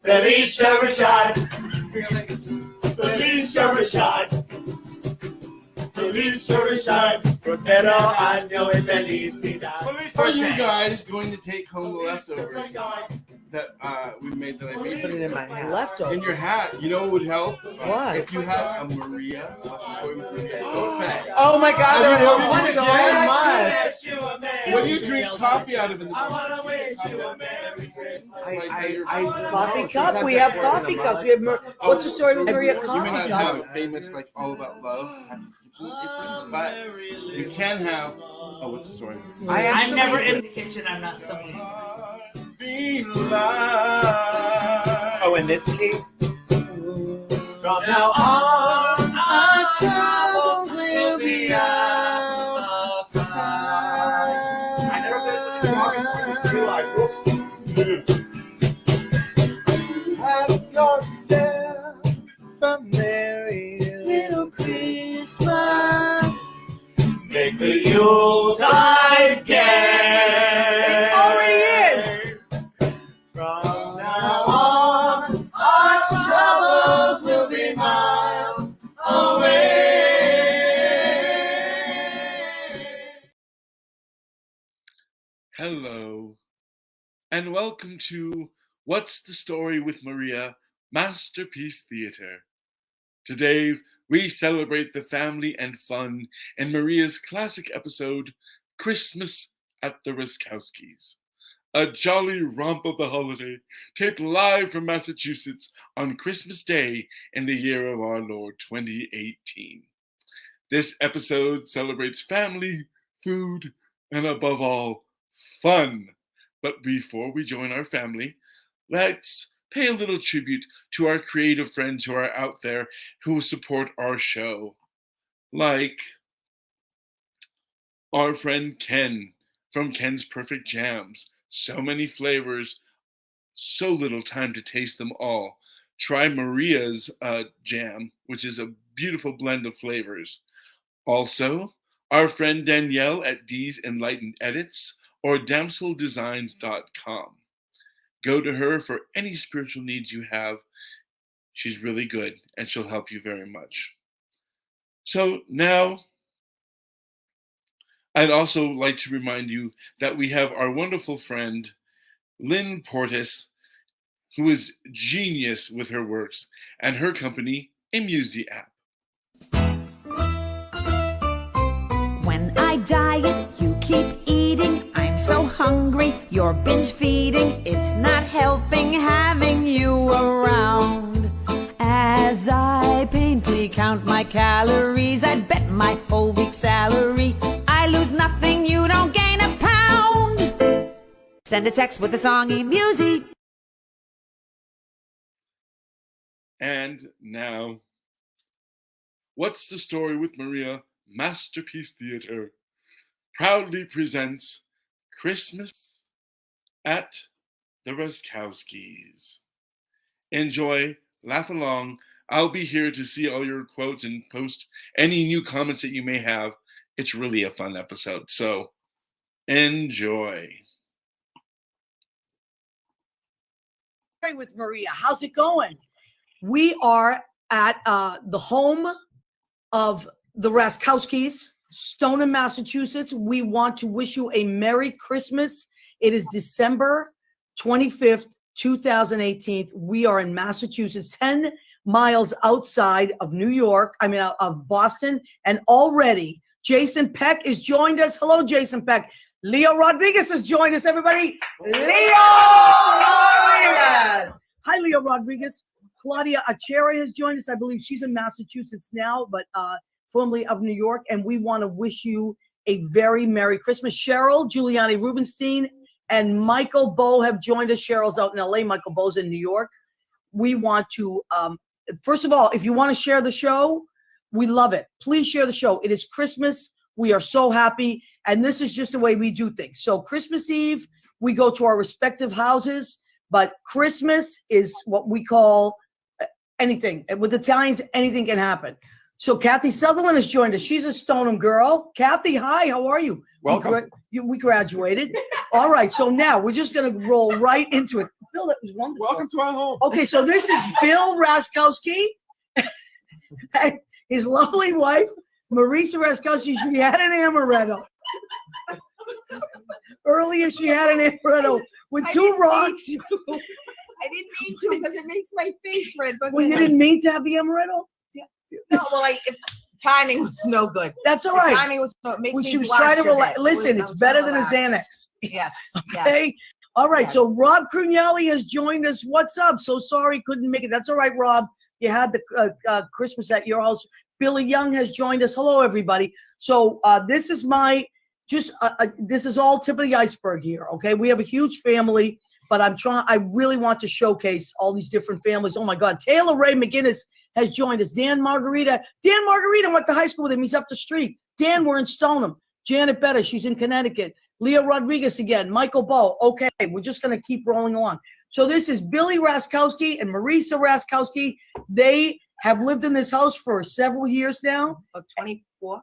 Felicia Rashad. Felicia Rashad. Felicia Rashad. Prospero año y felicidad. Are you guys going to take home the leftovers that we made that I made? Put it in my hat. Leftover. In your hat. You know what would help? What? If you had a Maria, tote bag. Oh my God, that would help so much. What do you drink coffee out of in the Coffee cup. We have coffee cups. We have. What's the story with Maria You may coffee not have cups? a famous, like, all about love, but you can have. Oh, what's the story? I'm never in the kitchen. I'm not someone. Oh, in this case? From now on, our troubles will be out of sight. I never been to the talking points too. Like, whoops. Have yourself a merry little Christmas. Make the Yuletide gay. It already is. From now on, our troubles will be miles away. Hello, and welcome to What's the Story with Maria, Masterpiece Theater. Today, we celebrate the family and fun in Maria's classic episode, Christmas at the Raczkoswkis, a jolly romp of the holiday, taped live from Massachusetts on Christmas Day in the year of our Lord 2018. This episode celebrates family, food, and above all, fun. But before we join our family, let's pay a little tribute to our creative friends who are out there who support our show. Like our friend Ken from Ken's Perfect Jams. So many flavors, so little time to taste them all. Try Maria's jam, which is a beautiful blend of flavors. Also, our friend Danielle at D's Enlightened Edits or damseldesigns.com. Go to her for any spiritual needs you have. She's really good, and she'll help you very much. So now, I'd also like to remind you that we have our wonderful friend, Lynn Portis, who is genius with her works, and her company, a Musi app. When I diet, you keep eating. I'm so hungry, you're binge feeding. It's not helping having you around. As I painfully count my calories, I'd bet my whole week's salary I lose nothing, you don't gain a pound. Send a text with the song Musi. And now, What's the Story with Maria, Masterpiece Theater, proudly presents Christmas at the Raczkoswkis. Enjoy, laugh along. I'll be here to see all your quotes and post any new comments that you may have. It's really a fun episode, so enjoy. With Maria, how's it going? We are at the home of the Raczkowskis, Stoneham, Massachusetts. We want to wish you a Merry Christmas. It is December 25th, 2018. We are in Massachusetts, 10 miles outside of New York, of Boston, and already Jason Peck has joined us. Hello, Jason Peck. Leo Rodriguez has joined us, everybody. Leo Rodriguez. Hi, Leo Rodriguez. Claudia Acheri has joined us. I believe she's in Massachusetts now, but formerly of New York. And we want to wish you a very Merry Christmas. Cheryl, Giuliani Rubenstein, and Michael Bowe have joined us. Cheryl's out in LA. Michael Bowe's in New York. We want to, first of all, if you want to share the show, we love it. Please share the show. It is Christmas. We are so happy. And this is just the way we do things. So Christmas Eve, we go to our respective houses. But Christmas is what we call anything. With Italians, anything can happen. So Kathy Sutherland has joined us. She's a Stoneham girl. Kathy, hi, how are you? Welcome. We graduated. All right, so now we're just going to roll right into it. Bill, that was wonderful. Welcome to our home. Okay, so this is Bill Raczkoswki and his lovely wife, Marisa Raczkoswki. She had an amaretto. Earlier, she had an amaretto with two rocks. I didn't mean to because it makes my face red. But Well, you didn't mean to have the amaretto? No, well, timing was no good. That's all The right. timing was so. It makes When me she was blush trying to a bit. relax. Listen, it's I'm better trying than to a relax. Xanax. Yes. Yes. Okay. All right. Yes. So Rob Crugnelli has joined us. What's up? So sorry couldn't make it. That's all right, Rob. You had the Christmas at your house. Billy Young has joined us. Hello, everybody. So this is my this is all tip of the iceberg here. Okay. We have a huge family, but I really want to showcase all these different families. Oh my God. Taylor Ray McGinnis has joined us. Dan Margarita went to high school with him. He's up the street. Dan, we're in Stoneham. Janet Betta, she's in Connecticut. Leah Rodriguez again. Michael Bowe. Okay, we're just going to keep rolling along. So this is Billy Raczkoswki and Marisa Raczkoswki. They have lived in this house for several years now. 24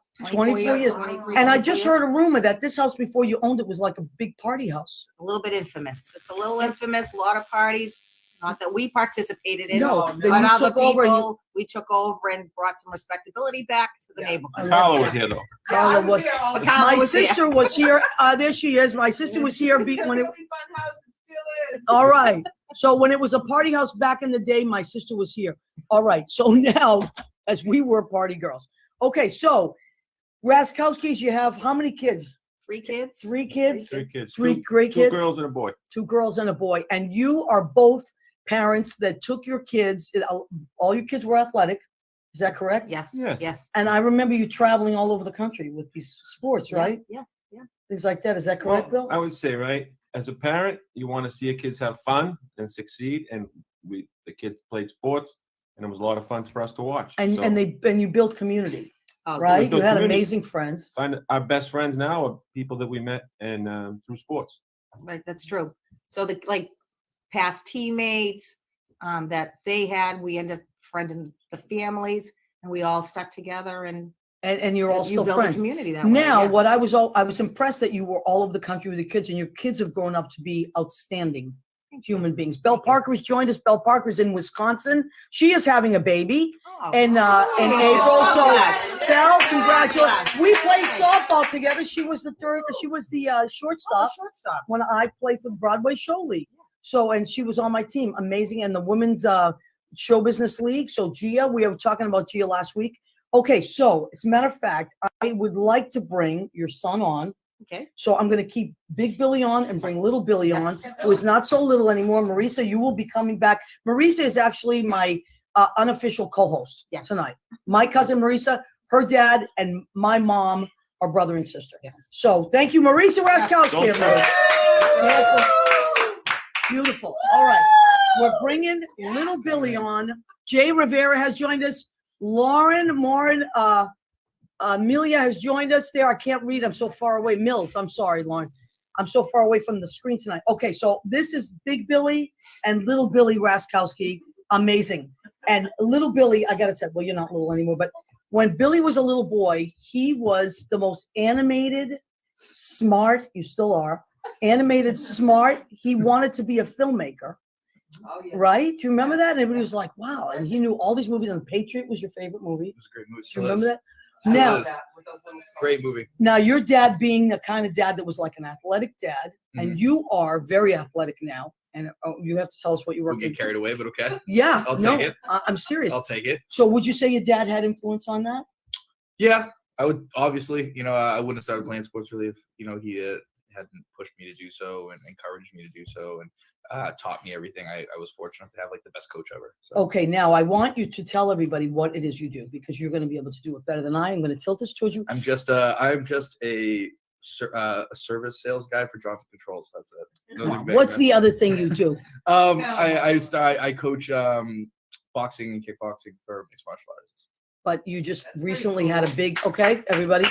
years. 23, And I 24 just years. heard a rumor that this house before you owned it was like a big party house. A little bit infamous. It's a little infamous. A lot of parties. Not that we participated in. No, but then you other took over and people, we took over and brought some respectability back to the neighborhood. Carla was here though. Carla was. But Carla My was there. sister was here. There she is. My sister was here when it. All right. So when it was a party house back in the day, my sister was here. All right. So now, as we were party girls. Okay. So Raczkowskis, you have how many kids? 3 kids. 3 kids. 3 kids. Three Two- great two kids. girls and a boy. 2 girls and a boy. And you are both parents that took your kids. All your kids were athletic. Is that correct? Yes. Yes. Yes. And I remember you traveling all over the country with these sports, right? Yeah. Things like that. Is that correct, Well, Bill? I would say, right, as a parent, you want to see your kids have fun and succeed. And the kids played sports, and it was a lot of fun for us to watch. And So, and you built community, Oh, right? built You had community. amazing friends. find our best friends now are people that we met and through sports. Right. That's true. So the past teammates that they had, we ended up befriending the families, and we all stuck together and And you're all you still build a friends. community that way. Now, yeah. what I was impressed that you were all over the country with your kids, and your kids have grown up to be outstanding human beings. Belle Parker has joined us. Belle Parker is in Wisconsin. She is having a baby Oh. in Oh, April. So, bless. Belle, congratulations. Bless. We played softball together. She was the shortstop Shortstop. when I played for the Broadway Show League. So, and she was on my team. Amazing. And the Women's Show Business League. So, Gia, we were talking about Gia last week. Okay, so as a matter of fact, I would like to bring your son on. Okay. So I'm going to keep Big Billy on and bring Little Billy Yes. on, who is not so little anymore. Marisa, you will be coming back. Marisa is actually my unofficial co-host Yes. tonight. My cousin Marisa, her dad, and my mom are brother and sister. Yes. So thank you, Marisa Raczkowski. Don't everybody. Beautiful. All right. We're bringing Little Billy on. Jay Rivera has joined us. Lauren Amelia has joined us there. I can't read. I'm so far away. Mills. I'm sorry, Lauren. I'm so far away from the screen tonight. Okay, so this is Big Billy and Little Billy Raczkowski. Amazing. And Little Billy, I got to tell you, well, you're not little anymore, but when Billy was a little boy, he was the most animated, smart, you still are, animated, smart. He wanted to be a filmmaker. Oh, yeah. Right? Do you remember that? And everybody was like, wow. And he knew all these movies. And The Patriot was your favorite movie. It was a great movie. Do you remember that? Still Now, is. Great movie. now, your dad being the kind of dad that was like an athletic dad, and you are very athletic now. And you have to tell us what you We'll work get carried away, but okay. Yeah, I'll no, take it. I'm serious. I'll take it. So would you say your dad had influence on that? Yeah, I would obviously, I wouldn't have started playing sports really if, he hadn't pushed me to do so and encouraged me to do so and taught me everything. I was fortunate to have like the best coach ever. So. Okay, now I want you to tell everybody what it is you do because you're going to be able to do it better than I am. I'm going to tilt this towards you. I'm just a service sales guy for Johnson Controls. That's it. Nothing big, What's man. the other thing you do? I coach boxing and kickboxing for mixed martial artists. But you just recently had a big, okay, everybody.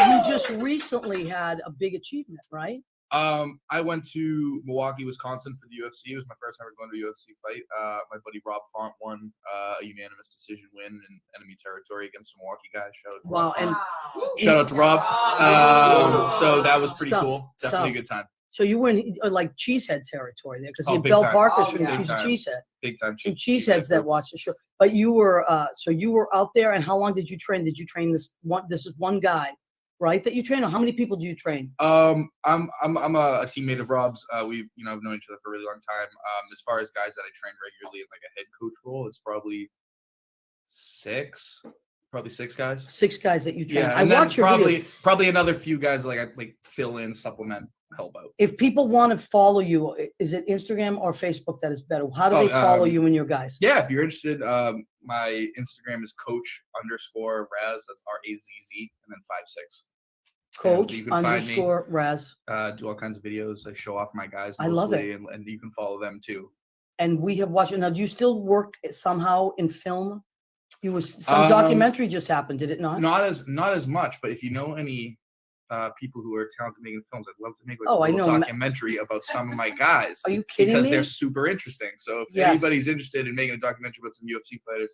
You just recently had a big achievement, right? I went to Milwaukee, Wisconsin for the UFC. It was my first time ever going to a UFC fight. My buddy Rob Font won a unanimous decision win in enemy territory against a Milwaukee guy. Wow. And Shout out to Rob. So that was pretty cool. Definitely a good time. So you were in like cheesehead territory there because Big Belle time. Parker's from Big she's a time. cheesehead. Big time. Some cheeseheads that watch the show. But you were out there, and how long did you train? Did you train this one? This is one guy, right? That you train, or how many people do you train? I'm a teammate of Rob's. We have known each other for a really long time. As far as guys that I train regularly in like a head coach role, it's probably six guys. 6 guys that you train. Yeah, I and then watch your videos. probably another few guys like I fill in, supplement, help out. If people want to follow you, is it Instagram or Facebook that is better? How do they follow you and your guys? Yeah, if you're interested, my Instagram is coach_Raz. That's RAZZ and then 56. Coach_Raz. Do all kinds of videos. I show off my guys. I love it. And you can follow them too. And we have watched it. Now, do you still work somehow in film? You was some documentary just happened, did it not? Not as much, but if you know any people who are talented making films, I'd love to make I a know. documentary about some of my guys. Are you kidding because me? they're super interesting. So if anybody's interested in making a documentary about some UFC fighters,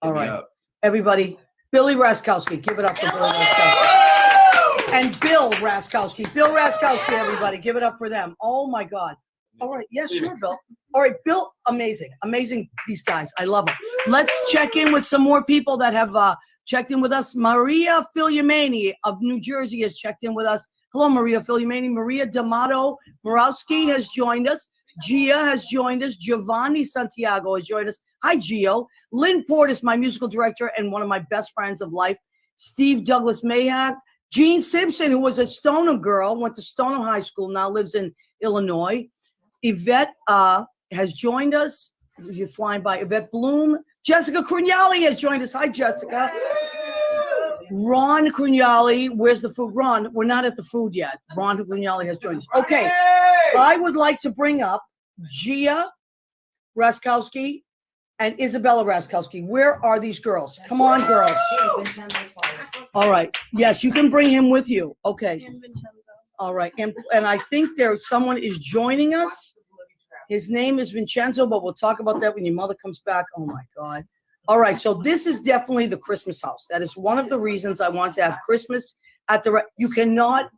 hit me up. Everybody, Billy Raczkoswki, give it up for Billy Raczkoswki. And Bill Raczkoswki. Bill Raczkoswki, everybody, give it up for them. Oh my God. All right. Yes, sure, Bill. All right, Bill, amazing. Amazing, these guys. I love them. Let's check in with some more people that have checked in with us. Maria Filiamani of New Jersey has checked in with us. Hello, Maria Filiamani. Maria D'Amato Morowski has joined us. Gia has joined us. Giovanni Santiago has joined us. Hi, Gio. Lynn Portis, my musical director and one of my best friends of life. Steve Douglas Mayhack. Jean Simpson, who was a Stoneham girl, went to Stoneham High School, now lives in Illinois. Yvette has joined us. You're flying by. Yvette Bloom. Jessica Crugnali has joined us. Hi, Jessica. Ron Crugnali. Where's the food? Ron, we're not at the food yet. Ron Crugnali has joined us. Okay. I would like to bring up Gia Raczkoswki and Isabella Raczkoswki. Where are these girls? Come on, girls. All right. Yes, you can bring him with you. Okay. All right. And I think someone is joining us. His name is Vincenzo, but we'll talk about that when your mother comes back. Oh my God. All right. So this is definitely the Christmas house. That is one of the reasons I want to have Christmas at you cannot,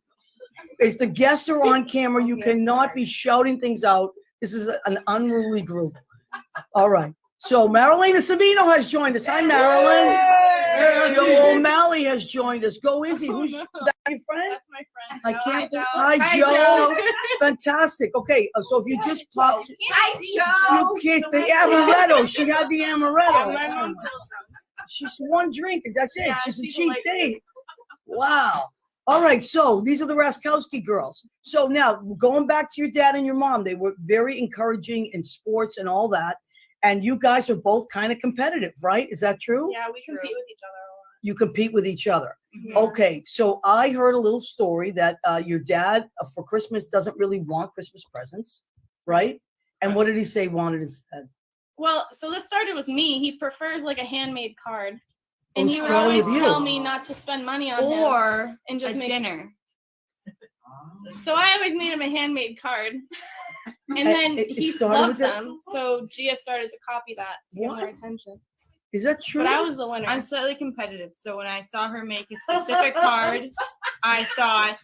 as the guests are on camera, you cannot be shouting things out. This is an unruly group. All right. So Marilena Savino has joined us. Hi, Marilyn. Joe O'Malley has joined us. Go Izzy. Is that your friend? That's my friend. I Joe. can't. Hi, Hi, Joe. Joe. Fantastic. Okay, so if you just pop, Hi, you can't. The amaretto. She had the My amaretto. mom. She's one drink, and that's it. Yeah, She's a people cheap like date. Wow. All right, so these are the Raczkoswki girls. So now, going back to your dad and your mom, they were very encouraging in sports and all that. And you guys are both kind of competitive, right? Is that true? Yeah, we compete with each other a lot. You compete with each other. Mhm. Okay, so I heard a little story that your dad for Christmas doesn't really want Christmas presents, right? And what did he say he wanted instead? Well, so this started with me. He prefers like a handmade card. Oh, And it he would started always with you. tell me not to spend money on him Or and just a make dinner. So I always made him a handmade card. And And then it he started loved with that? them. So Gia started to copy that to get more What? attention. Is that true? But I was the winner. I'm slightly competitive, so when I saw her make a specific card, I thought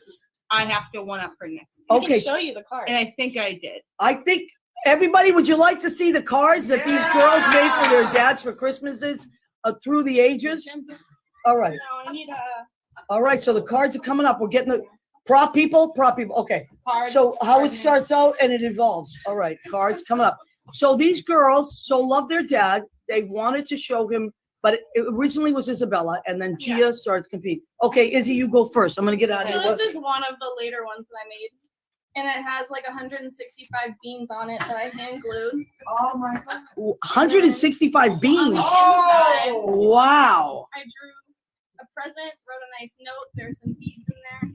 I have to one up her next. I Okay, can show you the card. And I think I did. I think everybody, would you like to see the cards that these girls made for their dads for Christmases through the ages? All right. No, I need a All right. So the cards are coming up. We're getting the prop people. Okay. card. So how card it starts out and it evolves. All right. Cards coming up. So these girls so love their dad. They wanted to show him, but it originally was Isabella, and then Gia started to compete. Okay, Izzy, you go first. I'm going to get out of So here. this is one of the later ones that I made. And it has like 165 beans on it that I hand glued. Oh my God. 165 beans. On the inside, Wow. I drew a present, wrote a nice note. There's some beads in there.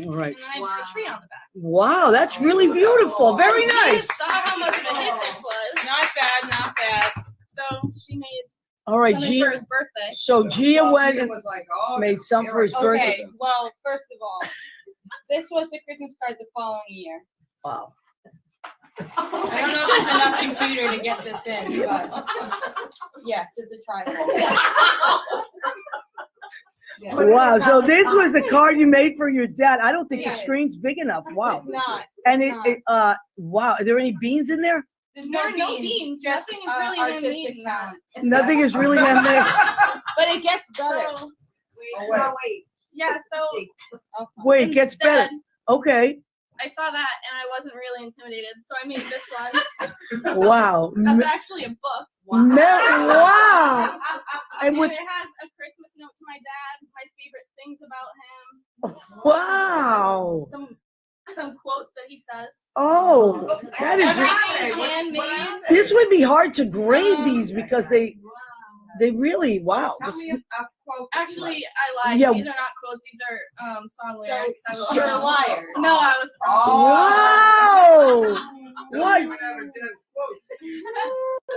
All right. And then I drew a tree on the back. Wow, that's really beautiful. Very nice. Saw how much of a hit this was. Not bad, not bad. So she made All right, something for Gia. his birthday. So Gia went and was like, oh, made some for his Okay, birthday. well, first of all, this was the Christmas card the following year. Wow. I don't know if there's enough computer to get this in, but yes, it's a tripod. Yeah. Wow. So this was the card you made for your dad. I don't think the Yes. screen's big enough. Wow. It's not. And not. wow. Are there any beans in there? There's There no are no beans. beans. Just Nothing is really artistic handmade. talent. Nothing is really handmade. But it gets better. So, Wait. yeah, so Wait, it gets better. instead, Okay. I saw that and I wasn't really intimidated, so I made this one. Wow. That's actually a book. Wow. And And with it has a Christmas note to my dad, my favorite things about him, wow. some quotes that he says. Oh, that is. Everything is handmade. This would be hard to grade these because they really wow. Tell This- me a quote. Actually, I lied. Yeah. These are not quotes. These are song lyrics. I was You're a liar. No, I was. Wow. Don't What? even have a damn quote.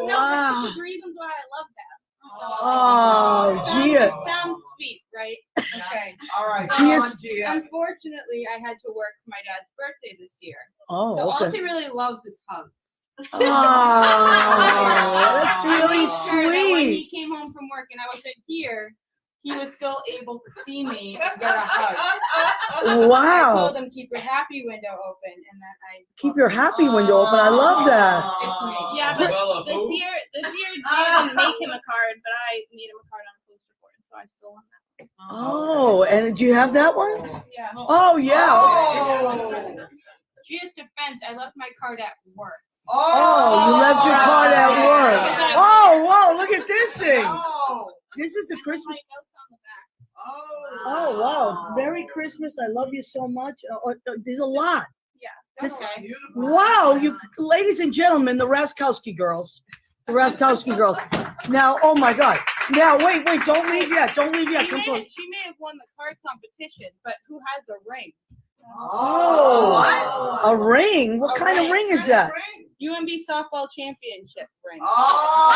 No, Wow. this is reasons why I love that. Oh, Gia. Sounds sweet, right? Okay. All right. She come is- on, Gia. Unfortunately, I had to work for my dad's birthday this year. Oh, So all okay. he really loves is hugs. Oh, that's I really made sure that when sweet. he came home from work and I wasn't here, he was still able to see me and get a hug. I Wow. told him keep your happy window open, and then I Keep your happy window open. I love that. It's me. Yeah, but this year Gia didn't make him a card, but I made him a card on a poster board, so I still want that. Oh, and do you have that one? Yeah. Oh, yeah. Oh. Gia's defense, I left my card at work. Oh, you left your card at work. Oh, whoa, look at this thing. Oh. This is the And then Christmas. my notes on the back. Oh, wow. Merry Christmas. I love you so much. There's a lot. Yeah. This- Okay. Beautiful. Wow, you, ladies and gentlemen, the Raczkoswki girls. The Raczkoswki girls. Now, oh my God. Now, wait, don't leave yet. Don't leave yet. Come close. She may have won the card competition, but who has a ring? Oh, a ring? What kind of ring is that? UMB softball championship ring. Oh.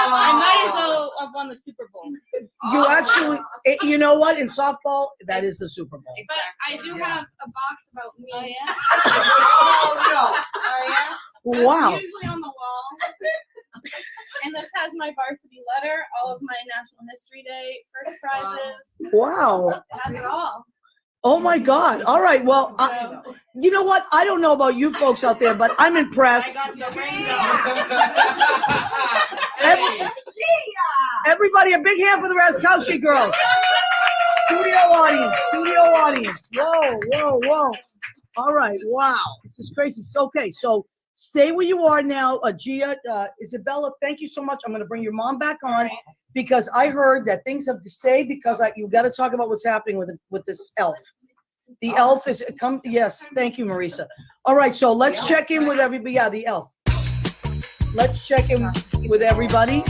I might as well have won the Super Bowl. You actually, you know what? In softball, that is the Super Bowl. But I do have a box about me. Oh yeah. Oh, Oh yeah. That's Wow. usually on the wall. And this has my varsity letter, all of my National History Day first prizes. Wow. It has it all. Oh my God. All right. Well, you know what? I don't know about you folks out there, but I'm I impressed. got the ring. Hey. Everybody, a big hand for the Raczkoswki girls. Studio audience. Whoa. All right. Wow. This is crazy. So, okay. So stay where you are now. Gia, Isabella, thank you so much. I'm going to bring your mom back on because I heard that things have to stay because you got to talk about what's happening with this elf. The elf is come. Yes. Thank you, Marisa. All right. So let's check in with everybody. Yeah, the elf. Let's check in with everybody.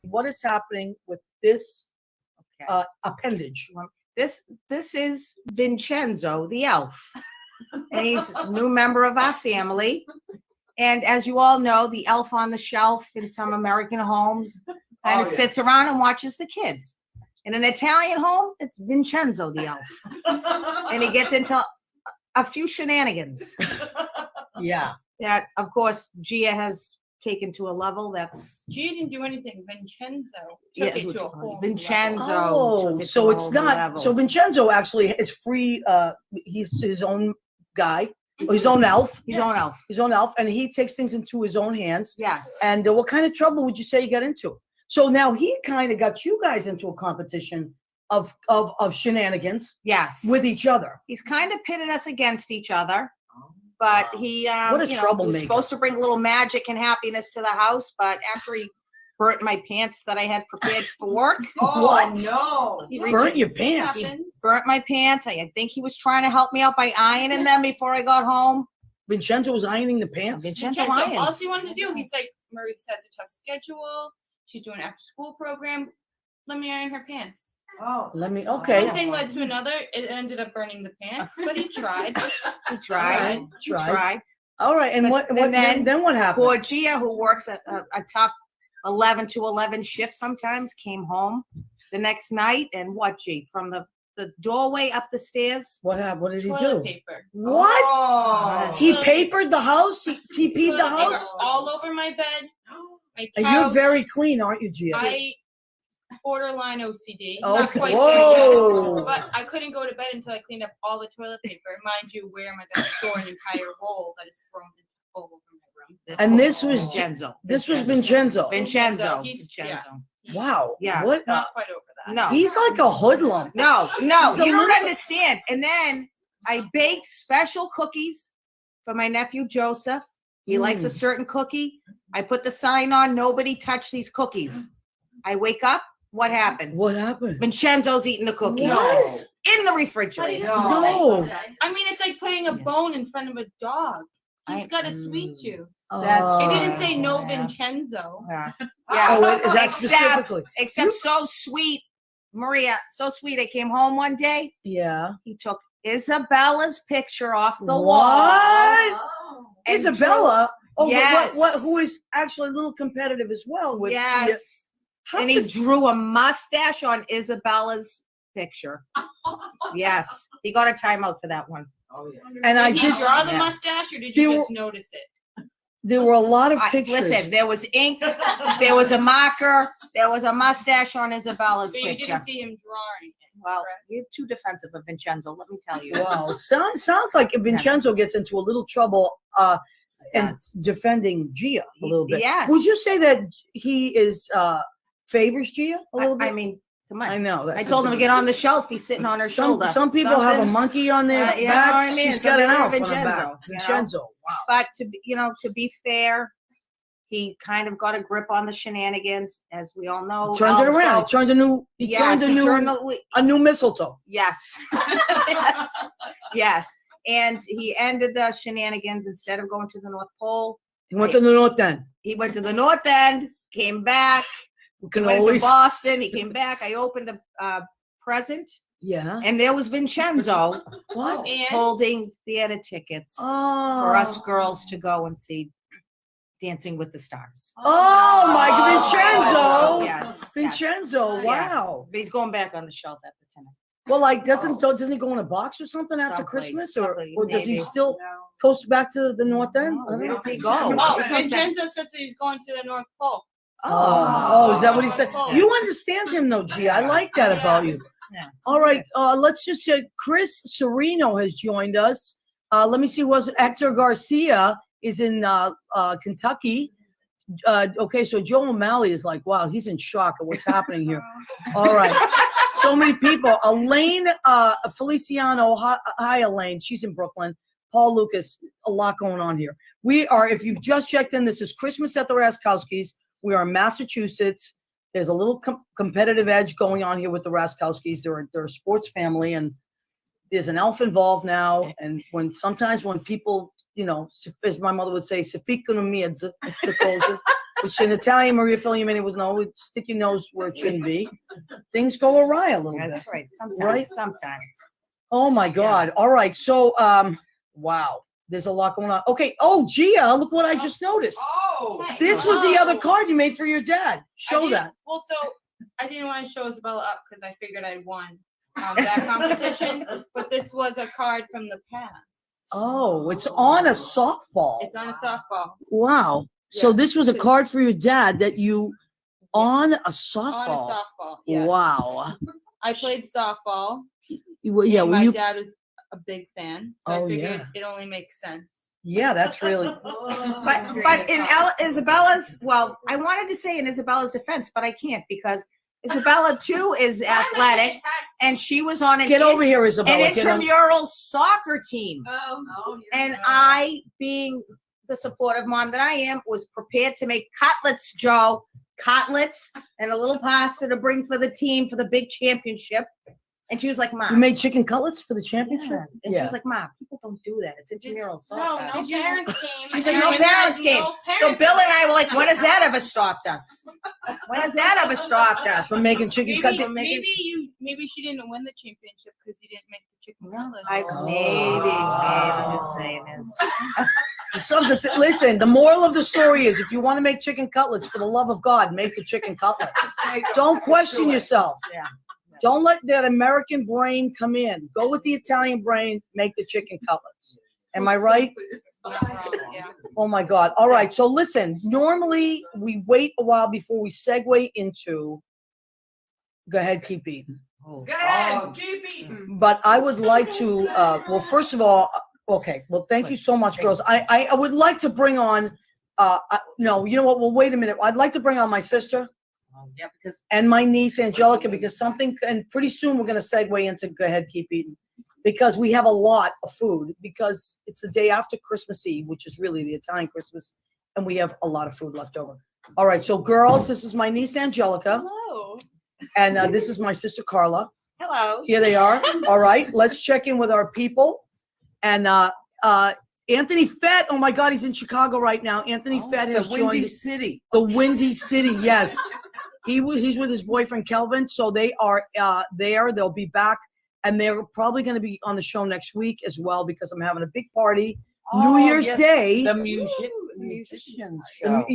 What is happening with this appendage? This is Vincenzo, the elf. And he's a new member of our family. And as you all know, the elf on the shelf in some American homes kind of sits around and watches the kids. In an Italian home, it's Vincenzo, the elf. And he gets into a few shenanigans Yeah. that, of course, Gia has taken to a level that's Gia didn't do anything. Vincenzo Yeah, took it to a whole new Vincenzo. level. took it to So a it's whole new not. level. So Vincenzo actually is free. He's his own guy, or his own elf. His own elf. His own elf, and he takes things into his own hands. Yes. And what kind of trouble would you say you got into? So now he kind of got you guys into a competition of shenanigans Yes. with each other. He's kind of pitted us against each other. but Wow. he, What a he was troublemaker. supposed to bring a little magic and happiness to the house, but after he burnt my pants that I had prepared for work, What? No. he Burnt your reached- pants. Happens. burnt my pants. I think he was trying to help me out by ironing them before I got home. Vincenzo was ironing the pants. Vincenzo All irons. he wanted to do, he's like, Marie has a tough schedule. She's doing an after school program. Let me iron her pants. Oh. Let me. that's Okay. One thing led to another. It ended up burning the pants, but he tried. He tried. Alright, He tried. tried. All right. And But- what? and Then what happened? Poor Gia, who works a tough 11 to 11 shift sometimes, came home the next night. And what, G? From the doorway up the stairs. What happened? What did he Toilet do? paper. What? Oh. He papered the house. He TP'd the Toilet paper house. all over my bed. My And you're couch. very clean, aren't you, Gia? I borderline OCD. Okay. Not quite Whoa. there, but I couldn't go to bed until I cleaned up all the toilet paper. Mind you, where am I going to store an entire roll that is thrown all over my room? And this was Vincenzo. This was Vincenzo. Vincenzo. He's- Vincenzo. Wow. Yeah. What? Not quite over that. No. He's like a hoodlum. No, He's a you don't little- understand. And then I baked special cookies for my nephew Joseph. He likes a certain cookie. I put the sign on, nobody touch these cookies. I wake up, what happened? What happened? Vincenzo's eating the cookies What? in the How do you refrigerator. No. No. I mean, it's like putting a Yes. bone in front of a dog. He's I- got a sweet tooth. That's- It didn't say no Yeah. Vincenzo. Yeah. Oh, is that Except- specifically? Except so sweet, Maria, so sweet. I came home one day. Yeah. He took Isabella's picture off the wall. What? and Isabella. Oh, Yes. what? Who is actually a little competitive as well? With Yes. How And he does- drew a mustache on Isabella's picture. Yes. He got a timeout for that one. Oh, yeah. And I Did you did. draw the Yeah. mustache, or did There you were- just notice it? There were a lot of pictures. Listen, there was ink, there was a marker, there was a mustache on Isabella's So you picture. didn't see him drawing it. Well, you're too defensive of Vincenzo, let me tell you. Wow. Sounds like Vincenzo gets into a little trouble and Yes. defending Gia a little bit. Yes. Would you say that he is favors Gia a little bit? I mean, come I on. know. I told him to get on the shelf. He's sitting on her shoulder. Some people have a Something's- monkey on their you know back. what I mean? She's got an Something elf with on her back. Vincenzo, you know? Vincenzo. Wow. But to be fair, he kind of got a grip on the shenanigans, as we all know. Turned it elves around. go- He turned a new. He Yes, turned he turned the- a new mistletoe. Yes. yes. Yes. And he ended the shenanigans instead of going to the North Pole. He went to the north end. He went to the North End, came back, We he can went always. to Boston, he came back. I opened a present, Yeah. and there was Vincenzo What? And holding theater tickets Oh. for us girls to go and see Dancing with the Stars. Oh my Vincenzo. Yes. yes. Vincenzo. Wow. But he's going back on the shelf after tonight. Well, like doesn't he go in a box or something after Someplace, Christmas, someplace, or does he maybe. still coast back to the north end? I don't Where know. does he go? oh, He comes back. Vincenzo said that he's going to the North Pole. Oh, is that what he said? Oh. You understand him though, G. I like that about you. Yeah. All right, let's just say Chris Sereno has joined us. Let me see, was Hector Garcia is in Kentucky. Okay, so Joe O'Malley is like, wow, he's in shock at what's happening here. All right. So many people. Elaine Feliciano, hi Elaine, she's in Brooklyn. Paul Lucas, a lot going on here. We are, if you've just checked in, this is Christmas at the Raczkowskis. We are in Massachusetts. There's a little competitive edge going on here with the Raczkowskis. They're a sports family, and there's an elf involved now. And sometimes when people, as my mother would say, which in Italian, Maria Filiamini would know, would stick your nose where it shouldn't be. Things go awry a little bit. That's right. Sometimes. Right? Sometimes. Oh my God. All right. So, wow. There's a lot going on. Okay. Oh, Gia, look what I just noticed. Oh. This was the other card you made for your dad. I Show didn't- that. Well, so I didn't want to show Isabella up because I figured I'd won that competition, but this was a card from the past. Oh, it's on a softball. It's on a softball. Wow. So Yeah. this was a card for your dad that you on a On softball. a softball. Yeah. Wow. I played softball. Yeah. and Well, my you. dad was a big fan, so Oh, I figured yeah. it only makes sense. Yeah, that's really. But in Isabella's, well, I wanted to say in Isabella's defense, but I can't because Isabella too is athletic, and she was on an Get over here, Isabella. an Get on- intramural soccer team. Oh, And I, being the supportive mom that I am, was prepared to make cutlets, Joe. Cutlets and a little pasta to bring for the team for the big championship. And she was like, Mom. You made chicken cutlets for the championship? Yes. And she was like, Mom, people don't do that. It's intramural soccer. No, no parents came. She's like, no parents came. So Bill and I were like, when has that ever stopped us? When has that ever stopped us? From making chicken cutlets? Maybe she didn't win the championship because you didn't make the chicken cutlets. Maybe. I'm just saying this. Listen, the moral of the story is if you want to make chicken cutlets, for the love of God, make the chicken cutlets. Don't question yourself. Yeah. Don't let that American brain come in. Go with the Italian brain, make the chicken cutlets. Am I right? Yeah. Oh my God. All right. So listen, normally we wait a while before we segue into, go ahead, keep eating. Go ahead, keep eating. But I would like to, well, first of all, okay. Well, thank you so much, girls. I would like to bring on, no, you know what? Well, wait a minute. I'd like to bring on my sister. Yeah, because And my niece, Angelica, because something, and pretty soon we're going to segue into go ahead, keep eating. Because we have a lot of food, because it's the day after Christmas Eve, which is really the Italian Christmas, and we have a lot of food left over. All right, so girls, this is my niece, Angelica, Hello. and this is my sister, Carla. hello. Here they are. All right, let's check in with our people. And Anthony Fett, oh my God, he's in Chicago right now. Anthony Fett has joined City. the Windy City, yes. He's with his boyfriend Kelvin, so they are there. They'll be back, and they're probably going to be on the show next week as well because I'm having a big party, New Year's Day. The musician show.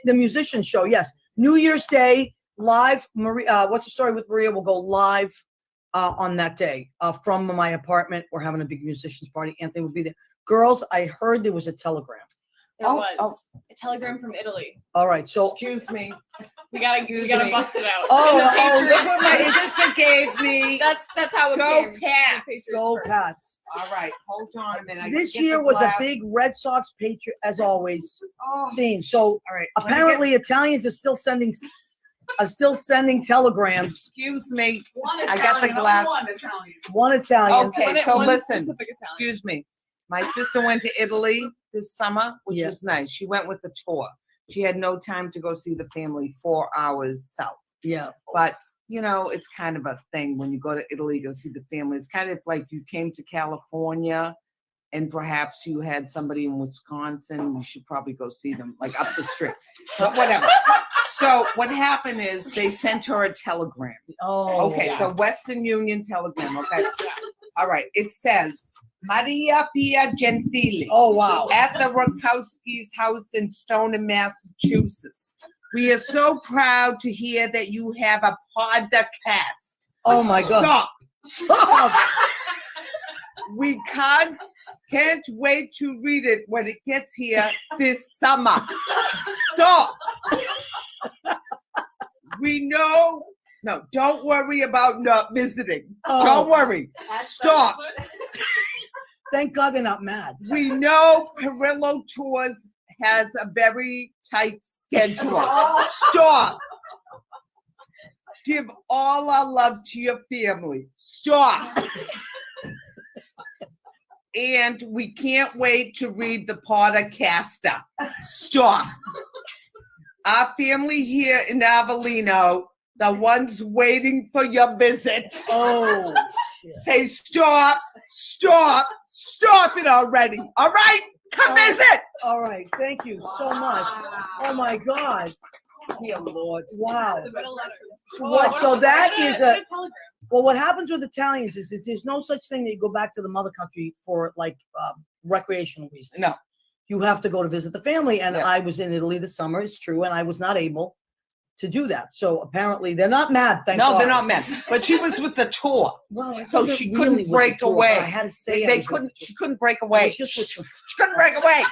The musician show, yes. New Year's Day live. Maria, what's the story with Maria? Will go live on that day from my apartment. We're having a big musicians party. Anthony will be there. Girls, I heard there was a telegram. There was a telegram from Italy. All right, so Excuse me. We gotta bust it out. Oh, look what my sister gave me. That's how it Go came. Pats. go Pats. All right, hold on a minute. I This get year the was a glass. big Red Sox Patriot, as always, Oh, theme. So all right. let me apparently Italians are still sending telegrams. Excuse me. I got the glass. One Italian. Okay, so One listen. specific Italian. Excuse me. My sister went to Italy this summer, which Yeah. was nice. She went with the tour. She had no time to go see the family 4 hours south. Yeah. But, you know, it's kind of a thing when you go to Italy, go see the family. It's kind of like you came to California and perhaps you had somebody in Wisconsin. You should probably go see them, like up the street. But whatever. So what happened is they sent her a telegram. Oh. Okay, so Western Union telegram, okay? All right, it says, Maria Pia Gentili. Oh wow. At the Raczkoswki's house in Stoneham, Massachusetts. We are so proud to hear that you have a podcast. Oh my God. Stop. We can't wait to read it when it gets here this summer. Stop. We know. No, don't worry about not visiting. Oh. Don't worry. Stop. Thank God they're not mad. We know Perillo Tours has a very tight schedule. Stop. Give all our love to your family. Stop. And we can't wait to read the Podcaster. Stop. Our family here in Avellino, the ones waiting for your visit. Oh shit. Say stop, stop, stop it already. All right? Come visit. All right. Thank you so much. Oh my God. Dear Lord. Wow. What a letter. So that is what a, a telegram. well, what happens with Italians is there's no such thing that you go back to the mother country for like recreational reasons. No. You have to go to visit the family. And Yeah. I was in Italy this summer, it's true, and I was not able to do that. So apparently they're not mad. Thank God. No, they're not mad. But she was with the tour. Well, it So wasn't she really couldn't with the break tour, away. but I had to say They couldn't. She couldn't break It away. was just with the, She couldn't break away.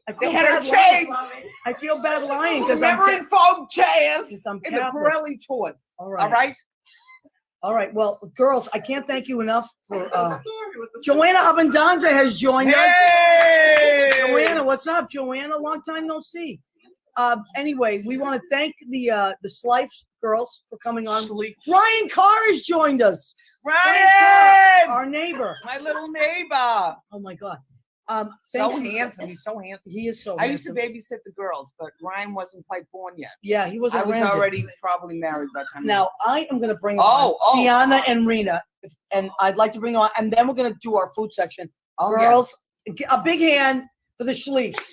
I They feel had her bad lying. changed. I feel bad lying because Never in foam chairs Because I'm in the Catholic. Pirelli tours. all right. All right. All right. Well, girls, I can't thank you enough for Joanna Abendanza has joined us. Hey! Joanna, what's up, Joanna? Long time no see. Anyway, we want to thank the Slifes girls, for coming on. Ryan Carr has joined us. Ryan, our neighbor. my little neighbor. Oh my God. So thank you. handsome. He's so handsome. He is so I used to handsome. babysit the girls, but Ryan wasn't quite born yet. Yeah, he was. I was already probably married by the time. Now I am going to bring Oh, on Tiana and Rena, and I'd like to bring on, and then we're going to do our food section. Oh, Girls, a big hand for the Schleifs.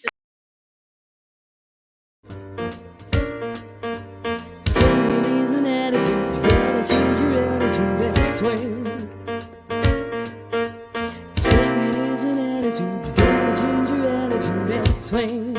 Swing.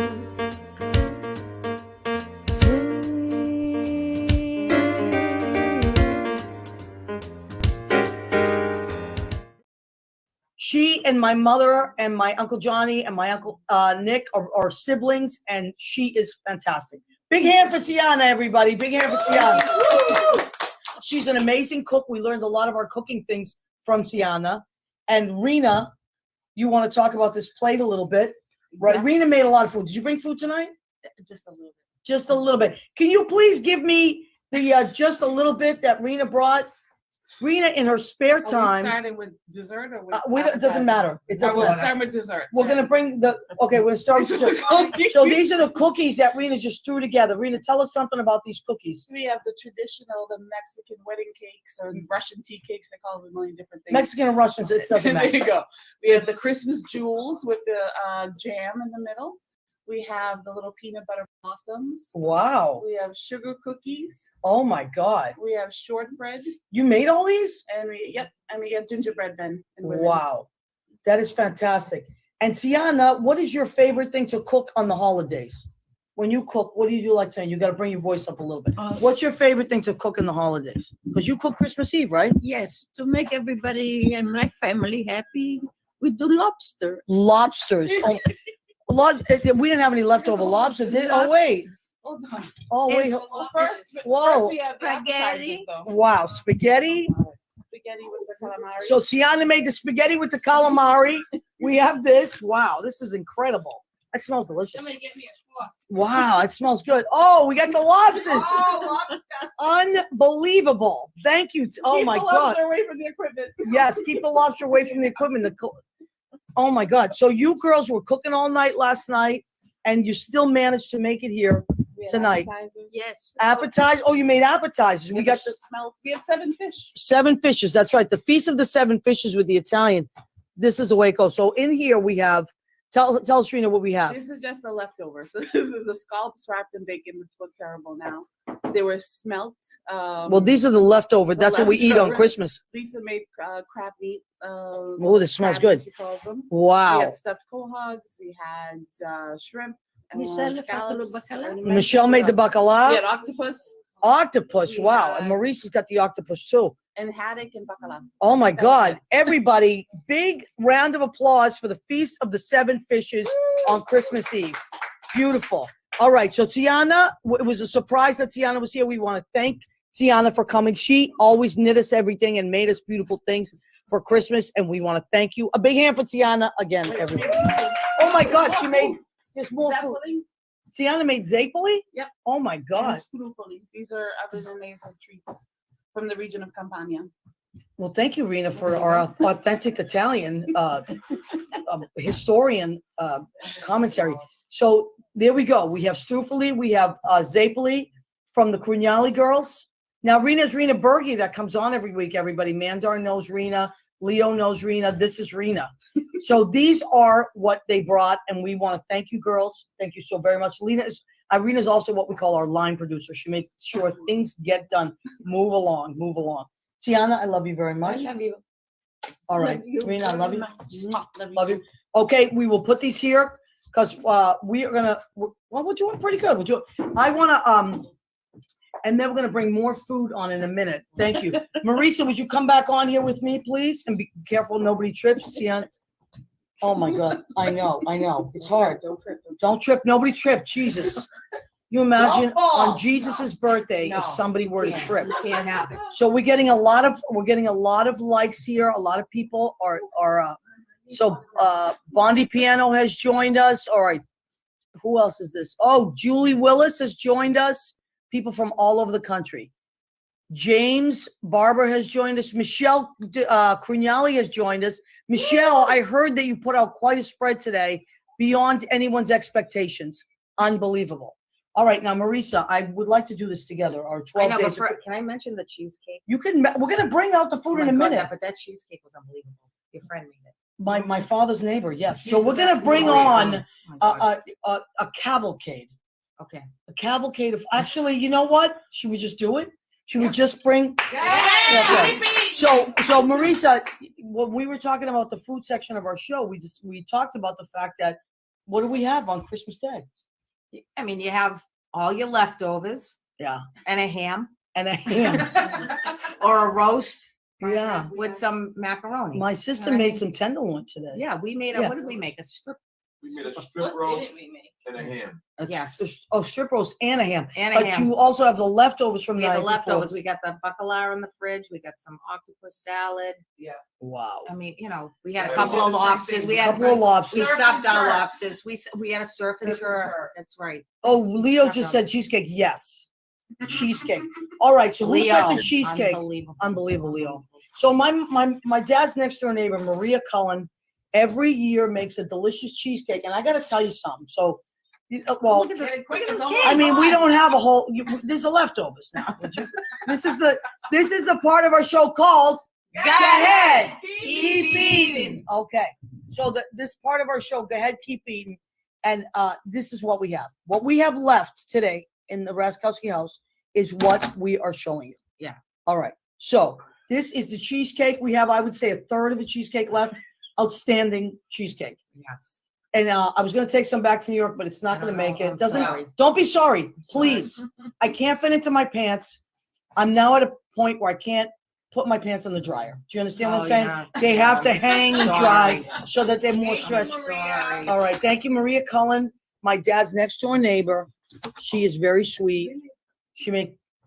She and my mother and my Uncle Johnny and my Uncle Nick are siblings, and she is fantastic. Big hand for Tiana, everybody. Big hand for Tiana. She's an amazing cook. We learned a lot of our cooking things from Tiana. And Rena, you want to talk about this plate a little bit? Right. Yes. Rena made a lot of food. Did you bring food tonight? Just a little bit. Just a little bit. Can you please give me the just a little bit that Rena brought? Rena, in her spare Are we time. starting with dessert or with It doesn't matter. It doesn't We'll matter. start with dessert. We're gonna bring the. Okay, we're gonna start with dessert. So these are the cookies that Rena just threw together. Rena, tell us something about these cookies. We have the traditional, the Mexican wedding cakes or Russian tea cakes. They call them a million different things. Mexican and Russians. It doesn't There matter. you go. We have the Christmas jewels with the jam in the middle. We have the little peanut butter blossoms. Wow. We have sugar cookies. Oh my God. We have shortbread. You made all these? And we get gingerbread men. And women. Wow. That is fantastic. And Tiana, what is your favorite thing to cook on the holidays? When you cook, what do you do like saying? You got to bring your voice up a little bit. What's your favorite thing to cook in the holidays? Because you cook Christmas Eve, right? Yes, to make everybody and my family happy, we do lobster. Lobsters. We didn't have any leftover lobster, did? Oh, wait. Hold on. Oh, wait. Well, first Whoa. we have the appetizers, though. Wow. Spaghetti. Spaghetti with the calamari. So Tiana made the spaghetti with the calamari. We have this. Wow, this is incredible. That smells delicious. Somebody get me a fork. Wow, it smells good. Oh, we got the lobsters. Oh, lobster. Unbelievable. Thank you. Oh Keep my the God. lobster away from the equipment. Yes, keep the lobster away from the equipment. Oh my God. So you girls were cooking all night last night, and you still managed to make it here We have tonight. appetizers. Yes. Appetizers. Oh, you made appetizers. We got the We have 7 fish. 7 fishes. That's right. The Feast of the 7 Fishes with the Italian. This is the way it goes. So in here we have, tell us, Rena, what we have. This is just the leftovers. So this is the scallops wrapped in bacon, which look terrible now. They were smelt. Well, these are the leftover. That's what we eat on leftovers. Christmas. Lisa made crab meat. Oh, this smells crab good. meat, she calls them. Wow. We had stuffed quahogs. We had shrimp. Michelle, scallops. bacalao? and Michelle made the bacalao. We had octopus Octopus. Wow. Yeah. And Maurice has got the octopus too. and haddock and bacalao. Oh my God. Everybody, big round of applause for the Feast of the 7 Fishes on Christmas Eve. Beautiful. All right. So Tiana, it was a surprise that Tiana was here. We want to thank Tiana for coming. She always knit us everything and made us beautiful things for Christmas. And we want to thank you. A big hand for Tiana again, everybody. Oh my God. She made, there's more food. Zeppelin. Tiana made Zapoli? Yep. Oh my God. And strufoli. These are other amazing treats from the region of Campania. Well, thank you, Rena, for our authentic Italian historian commentary. So there we go. We have strufoli. We have Zapoli from the Crugnali girls. Now, Rena's Rena Berge that comes on every week, everybody. Mandar knows Rena. Leo knows Rena. This is Rena. So these are what they brought, and we want to thank you, girls. Thank you so very much. Irina is also what we call our line producer. She makes sure things get done. Move along, move along. Tiana, I love you very much. I love you. All right, Love you Rena, I love you. Mwah. Love you. Okay, we will put these here because we are gonna. Well, we're doing pretty good. We're doing. I want to and then we're gonna bring more food on in a minute. Thank you, Marisa. Would you come back on here with me, please? And be careful, nobody trips. Tiana. Oh my God, I know. It's hard. Don't trip. Nobody trip. Jesus. You imagine on Jesus's birthday if somebody were to trip. Can't happen. So we're getting a lot of likes here. A lot of people are so Bondi Piano has joined us. All right. Who else is this? Oh, Julie Willis has joined us. People from all over the country. James Barber has joined us. Michelle Crignali has joined us. Michelle, I heard that you put out quite a spread today, beyond anyone's expectations. Unbelievable. All right, now Marisa, I would like to do this together. Our 12 days. Can I mention the cheesecake? You can. We're going to bring out the food in a minute. But that cheesecake was unbelievable. Your friend made it. My father's neighbor, yes. So we're going to bring on a cavalcade. Okay. A cavalcade of. Actually, you know what? Should we just do it? Should we just bring? Okay. So Marisa, when we were talking about the food section of our show, we talked about the fact that what do we have on Christmas Day? I mean, you have all your leftovers. Yeah. And a ham. Or a roast. Yeah. With some macaroni. My sister made some tenderloin today. Yeah, we made what did we make? A strip. We made a strip roast and a ham. Yes. Oh, strip roast and a ham. And you also have the leftovers from We the had night the leftovers. before. We got the bacalao in the fridge. We got some octopus salad. Yeah. Wow. I mean, we had a couple of lobsters. We had a couple of lobsters. We stuffed our lobsters. We had a surf and turf. That's right. Oh, Leo just said cheesecake. Yes. Cheesecake. All right. So who's got the cheesecake? Unbelievable, Leo. So my dad's next door neighbor, Maria Cullen, every year makes a delicious cheesecake. And I got to tell you something. So, well, I mean, we don't have a whole, there's a leftovers now. This is the part of our show called Go Ahead, Keep Eating. Okay. So this part of our show, Go Ahead, Keep Eating. And this is what we have. What we have left today in the Raczkoswki house is what we are showing you. Yeah. All right. So this is the cheesecake. We have, I would say, a third of the cheesecake left. Outstanding cheesecake. Yes. And I was going to take some back to New York, but it's not going to make it. Don't be sorry, please. I can't fit into my pants. I'm now at a point where I can't put my pants in the dryer. Do you understand what I'm saying? Yeah. They have to hang and dry Sorry. so that they're more stretched. Sorry. All right. Thank you, Maria Cullen, my dad's next door neighbor. She is very sweet.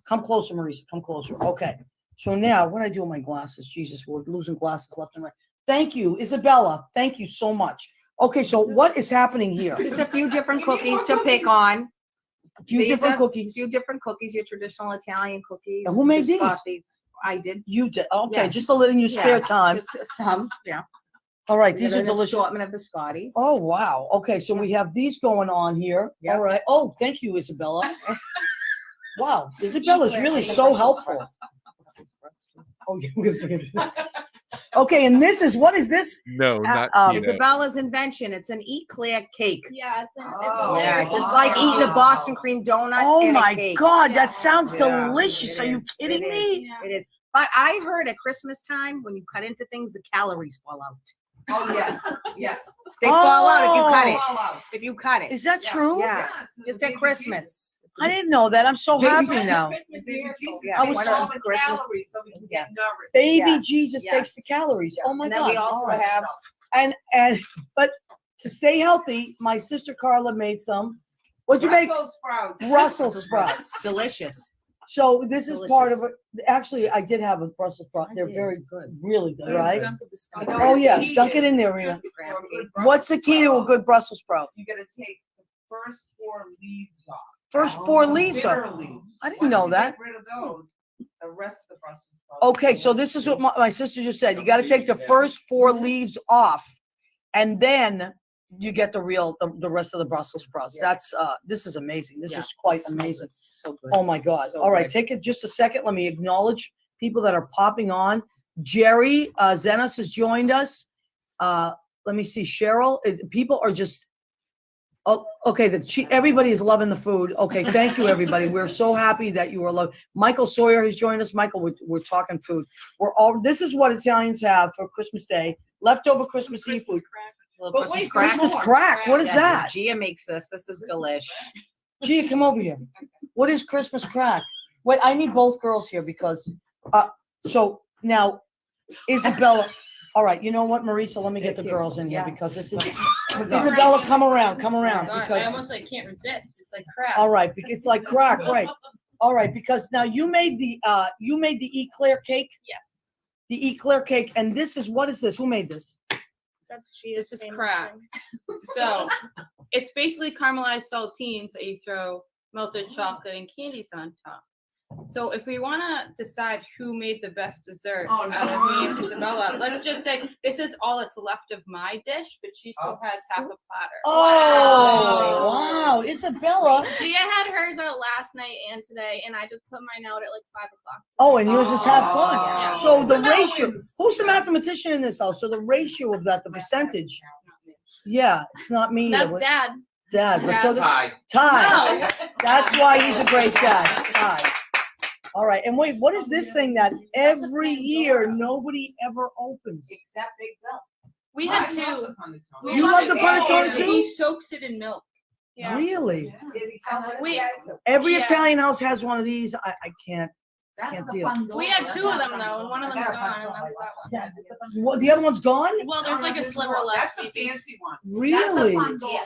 Come closer, Marisa. Come closer. Okay. So now, what do I do with my glasses? Jesus, we're losing glasses left and right. Thank you, Isabella. Thank you so much. Okay, so what is happening here? There's a few different cookies to pick on. A few different cookies. Your traditional Italian cookies. Now, who made these? I did. You did. Okay, Yeah. just to let in your spare time. Just some, yeah. All right, We these got are an delicious. assortment of biscottis. Oh, wow. Okay, so we have these going on here. Yeah. All right. Oh, thank you, Isabella. Wow, Isabella's really so helpful. Oh, yeah. Okay, and what is this? No, not Isabella's invention. It's an eclair cake. Yeah, it's Yes, it's like eating a Boston cream donut. Oh and a my cake. God, that sounds Yeah. delicious. Are you kidding It me? It is. But I heard at Christmas time, when you cut into things, the calories fall out. Oh, yes, yes. They fall out if you cut it. Fall out. If you cut it. Is that true? Yeah. it's Just a at baby Christmas. I didn't know that. I'm so happy now. Jesus. Baby Jesus Yeah, takes one all of the Christmas- calories so we can get nourished. Baby Yes, Jesus takes the yes. calories. Oh my And then God. we also All right. have but to stay healthy, my sister Carla made some. What'd you make? Brussels sprouts. Brussels sprouts. delicious. So this is Delicious. part of it. Actually, I did have a Brussels sprout. They're very good. really good, right? You know, Oh yeah, the key dunk it is in there, Rita. for a good What's the key to a Brussels good Brussels sprout? sprout, you gotta take the first 4 leaves off. First 4 leaves Bitter off. leaves. I didn't Once know you that. Get rid of those, the rest of the Brussels sprouts. Okay, so this is what my sister just said. You got to take the first 4 leaves off, and then you get the rest of the Brussels sprouts. That's this is amazing. This is quite amazing. So good. Oh my God. So All right, good. take it just a second. Let me acknowledge people that are popping on. Jerry Zenas has joined us. Let me see. Cheryl. People are just. Oh, okay. Everybody is loving the food. Okay, thank you, everybody. We're so happy that you are loved. Michael Sawyer has joined us. Michael, we're talking food. This is what Italians have for Christmas Day: leftover Christmas Eve food. But wait, Christmas crack. What is that? Gia makes this. This is delish. Gia, come over here. What is Christmas crack? Wait, I need both girls here because, so now, Isabella, all right, you know what, Marisa, let me get the girls in here Yeah. because this is, Isabella, come around I because, almost like can't resist. It's like crap. all right, it's like crack, right? All right, because now you made the eclair cake, Yes. the eclair cake, and what is this? Who made this? That's cheese. This is crack. So it's basically caramelized saltines that you throw melted chocolate and candies on top. So if we want to decide who made the best dessert Oh, out of me and Isabella, let's just say this is all that's left of my dish, but she still has half a platter. Oh, wow. Isabella. Gia had hers out last night and today, and I just put mine out at like 5 o'clock. Oh, and yours is half gone. Yeah. So the that ratio, wins. who's the mathematician in this house? So the ratio of that, the percentage. Yeah, it's not me. That's either. Dad. Dad. But so the, Tie. Ty. No. That's why he's a great dad. Ty. All right. And wait, what is this thing that every year nobody ever opens? Except Big Bill. We had I love two. the panettone. You love the panettone too? He soaks it in milk. Yeah. Really? Is he telling us We- that? Every Yeah. Italian house has one of these. I can't deal. We had two of them though, and one of them's gone, and that's that one. What, the other one's gone? Well, there's like a sliver left. That's the fancy one. Really? Yeah.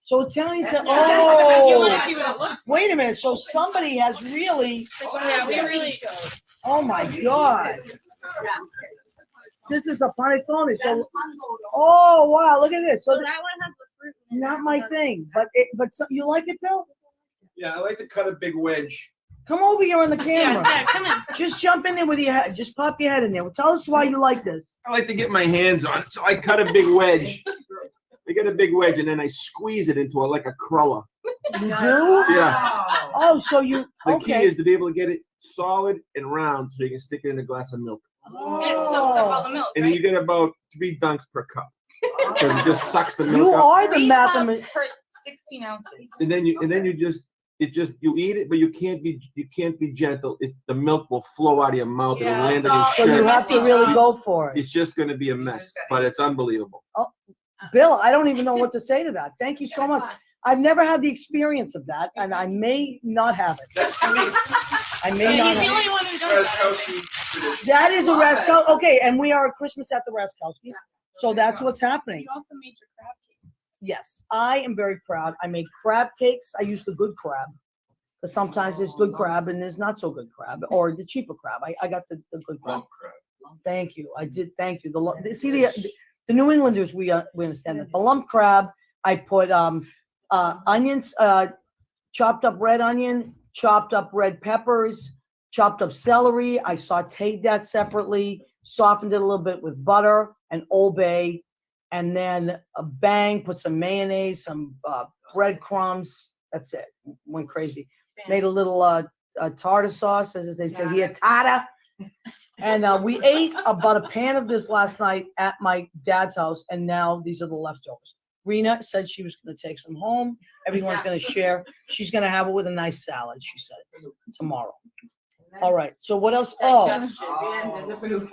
So Italians have, You want to oh, see what it looks like? wait a minute. So somebody has really, Yeah, we really. oh my God. This is a panettone. So, oh wow, look at this. So So that one has the fruit. in it. not my thing, but so, you like it, Bill? Yeah, I like to cut a big wedge. Come over here on the Yeah, camera. Dad, come in. Just jump in there with your head. Just pop your head in there. Well, tell us why you like this. I like to get my hands on it, so I cut a big wedge. I get a big wedge and then I squeeze it into like a cruller. You do? Yeah. Oh, so you, The key okay. is to be able to get it solid and round so you can stick it in a glass of milk. It soaks up all the milk, And then you right? get about 3 dunks per cup. Because it just sucks the You milk up. are the 3 mathematician. cups per 16 ounces. And then you eat it, but you can't be gentle. The milk will flow out of your mouth and Yeah, land in your so So you shirt. have to really go for it. It's just gonna be a mess, but it's unbelievable. Bill, I don't even know what to say to that. Thank you so much. I've never had the experience of that, and I may not have it. I may Yeah, not he's the have only one who does that. it. That is a Raczkowski. Okay, and we are at Christmas at the Raczkowskis. So that's what's happening. You also made your crab cake. Yes, I am very proud. I made crab cakes. I used the good crab. Because sometimes there's good crab and there's not so good crab, or the cheaper crab. I got the good crab. Thank you. I did. Thank you. See the New Englanders, we understand that. The lump crab, I put onions, chopped up red onion, chopped up red peppers, chopped up celery. I sauteed that separately, softened it a little bit with butter and Old Bay, and then put some mayonnaise, some breadcrumbs. That's it. Went crazy. Made a little tartar sauce, as they say here, tartar. And we ate about a pan of this last night at my dad's house, and now these are the leftovers. Rena said she was going to take some home. Everyone's going to share. She's going to have it with a nice salad, she said, tomorrow. All right. So what else? Oh,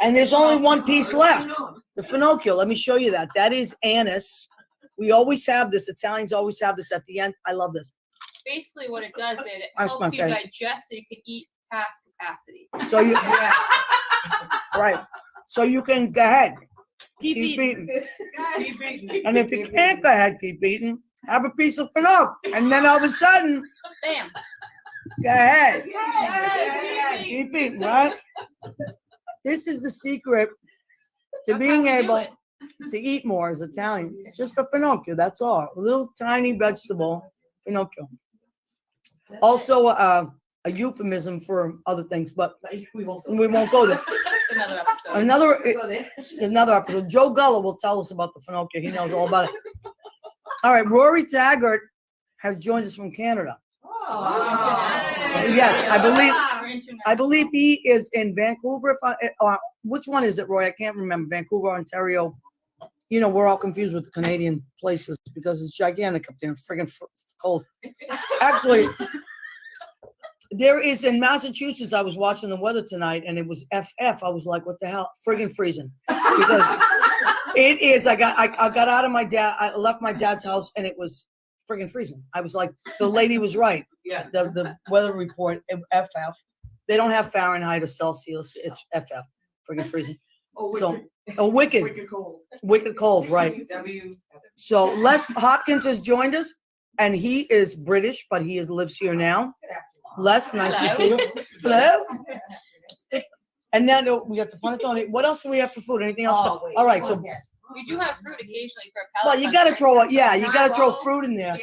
and there's only one piece left. The finocchio. Let me show you that. That is anise. We always have this. Italians always have this at the end. I love this. Basically, what it does is it That's helps my you favorite. digest so you can eat past capacity. So you, right. So you can go ahead. Keep Keep eating. eating. And if you can't go ahead, keep eating. Have a piece of finocchio. And then all of a sudden, Bam. go ahead. Keep eating, right? This is the secret to being able to eat more as Italians. It's just a finocchio, that's all. A little tiny vegetable finocchio. Also, a euphemism for other things, but we won't go there. Another episode. Another episode. Joe Gullo will tell us about the finocchio. He knows all about it. All right, Rory Taggart has joined us from Canada. Yes, I believe he is in Vancouver. Which one is it, Roy? I can't remember. Vancouver, Ontario. You know, we're all confused with the Canadian places because it's gigantic up there and friggin' cold. Actually, there is in Massachusetts. I was watching the weather tonight, and it was FF. I was like, "What the hell? Friggin' freezing!" Because it is. I got out of my dad. I left my dad's house, and it was friggin' freezing. I was like, the lady was right. Yeah. The weather report FF. They don't have Fahrenheit or Celsius. It's FF. Friggin' freezing. Wicked. Wicked cold, right. So Les Hopkins has joined us, and he is British, but he lives here now. Les, nice to see you. Hello. And then we got the panettone. What else do we have for food? Anything else? All right, so We do have fruit occasionally for a Well, palate you gotta cleanser. throw it. Yeah, you gotta throw fruit in there.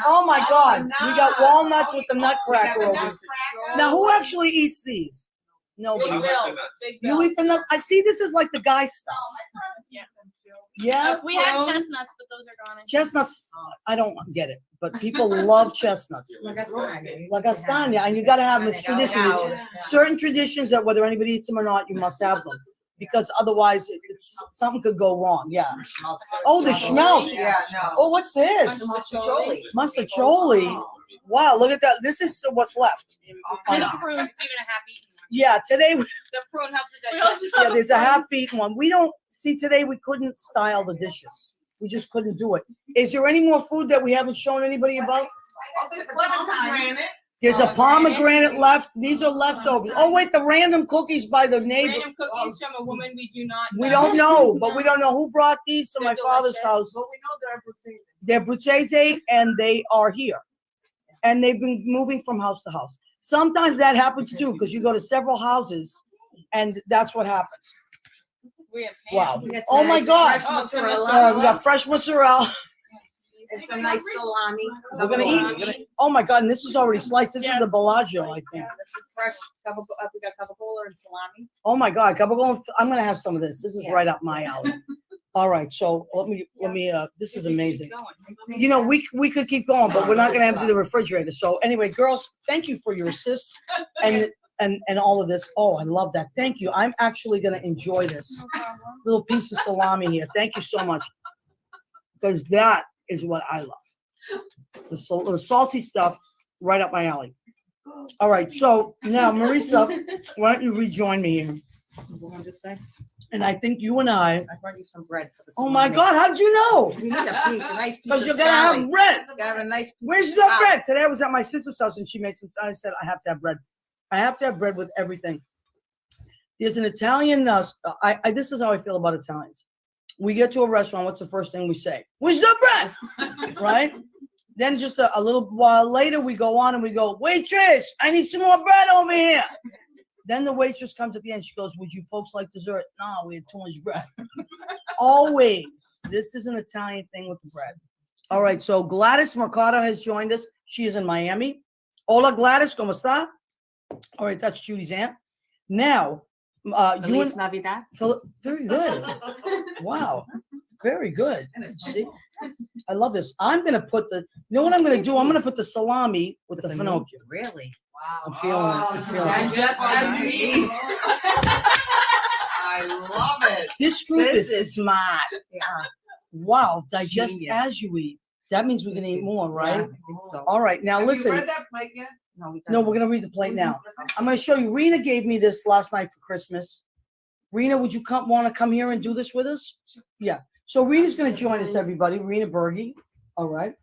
Oh my God, we got walnuts with the nutcracker over. Now, who actually eats these? Nobody. Big Bill. Big Bill. You eat the nut. I see. This is like the guy stuff. Yeah, We had chestnuts, but those are gone. chestnuts. I don't get it, but people love chestnuts. Lagastania, and you gotta have them. It's tradition. There's certain traditions that whether anybody eats them or not, you must have them. Because otherwise, something could go wrong. Yeah. Oh, the schmelz. Yeah, no. Oh, what's this? Mustacholi. Wow, look at that. This is what's left. And the prune, even a half-eaten one. Yeah, today, The prune helps to digest. yeah, there's a half-eaten one. We don't, see, today we couldn't style the dishes. We just couldn't do it. Is there any more food that we haven't shown anybody about? There's a pomegranate left. These are leftovers. Oh, wait, the random cookies by the neighbor. Random cookies from a woman we do not know. We don't know, but we don't know who brought these to my father's house. But we know They're bruchese and they are here. And they've been moving from house to house. Sometimes that happens too, because you go to several houses and that's what happens. We have Wow. We got Oh some my nice God. fresh mozzarella. We got fresh mozzarella. And some nice salami. We're gonna eat. We're gonna, oh my God, and this is already sliced. This is the Bellagio, I think. This is fresh. We got capicola and salami. Oh my God, I'm gonna have some of this. This is right up my alley. All right, so let me, this is amazing. You know, we could keep going, but we're not gonna empty the refrigerator. So anyway, girls, thank you for your assist and all of this. Oh, I love that. Thank you. I'm actually gonna enjoy this little piece of salami here. Thank you so much. Because that is what I love. The salty stuff right up my alley. All right, so now Marisa, why don't you rejoin me here? And I think you and I brought you some bread. For the oh my salami. God, how did you know? We need a nice piece Because of you're gonna have salad. bread. Got a nice piece Where's of the salad. bread? Today I was at my sister's house and she made some. I said I have to have bread. I have to have bread with everything. There's an Italian. This is how I feel about Italians. We get to a restaurant. What's the first thing we say? Where's the bread? Right? Then just a little while later, we go on and we go, waitress, I need some more bread over here. Then the waitress comes at the end. She goes, would you folks like dessert? No, we had too much bread. Always. This is an Italian thing with the bread. All right. So Gladys Mercado has joined us. She is in Miami. Hola, Gladys. ¿Cómo está? All right. That's Judy's aunt. Now, Feliz Navidad. Very good. Wow. Very good. See? I love this. I'm going to put you know what I'm going to do? I'm going to put the salami with the finocchio. Really? Wow. I'm feeling it. I'm feeling it. Just as you eat. I love it. This group This is is smart. Yeah. Wow. Digest Genius. as you eat. That means we can eat more, Yeah, right? I think so. All right. Now Have listen. you read that plate yet? No, we're going to read the plate now. I'm going to show you. Rena gave me this last night for Christmas. Rena, would you want to come here and do this with us? Yeah. So Rena's going to join us, everybody. Rena Berge. All right.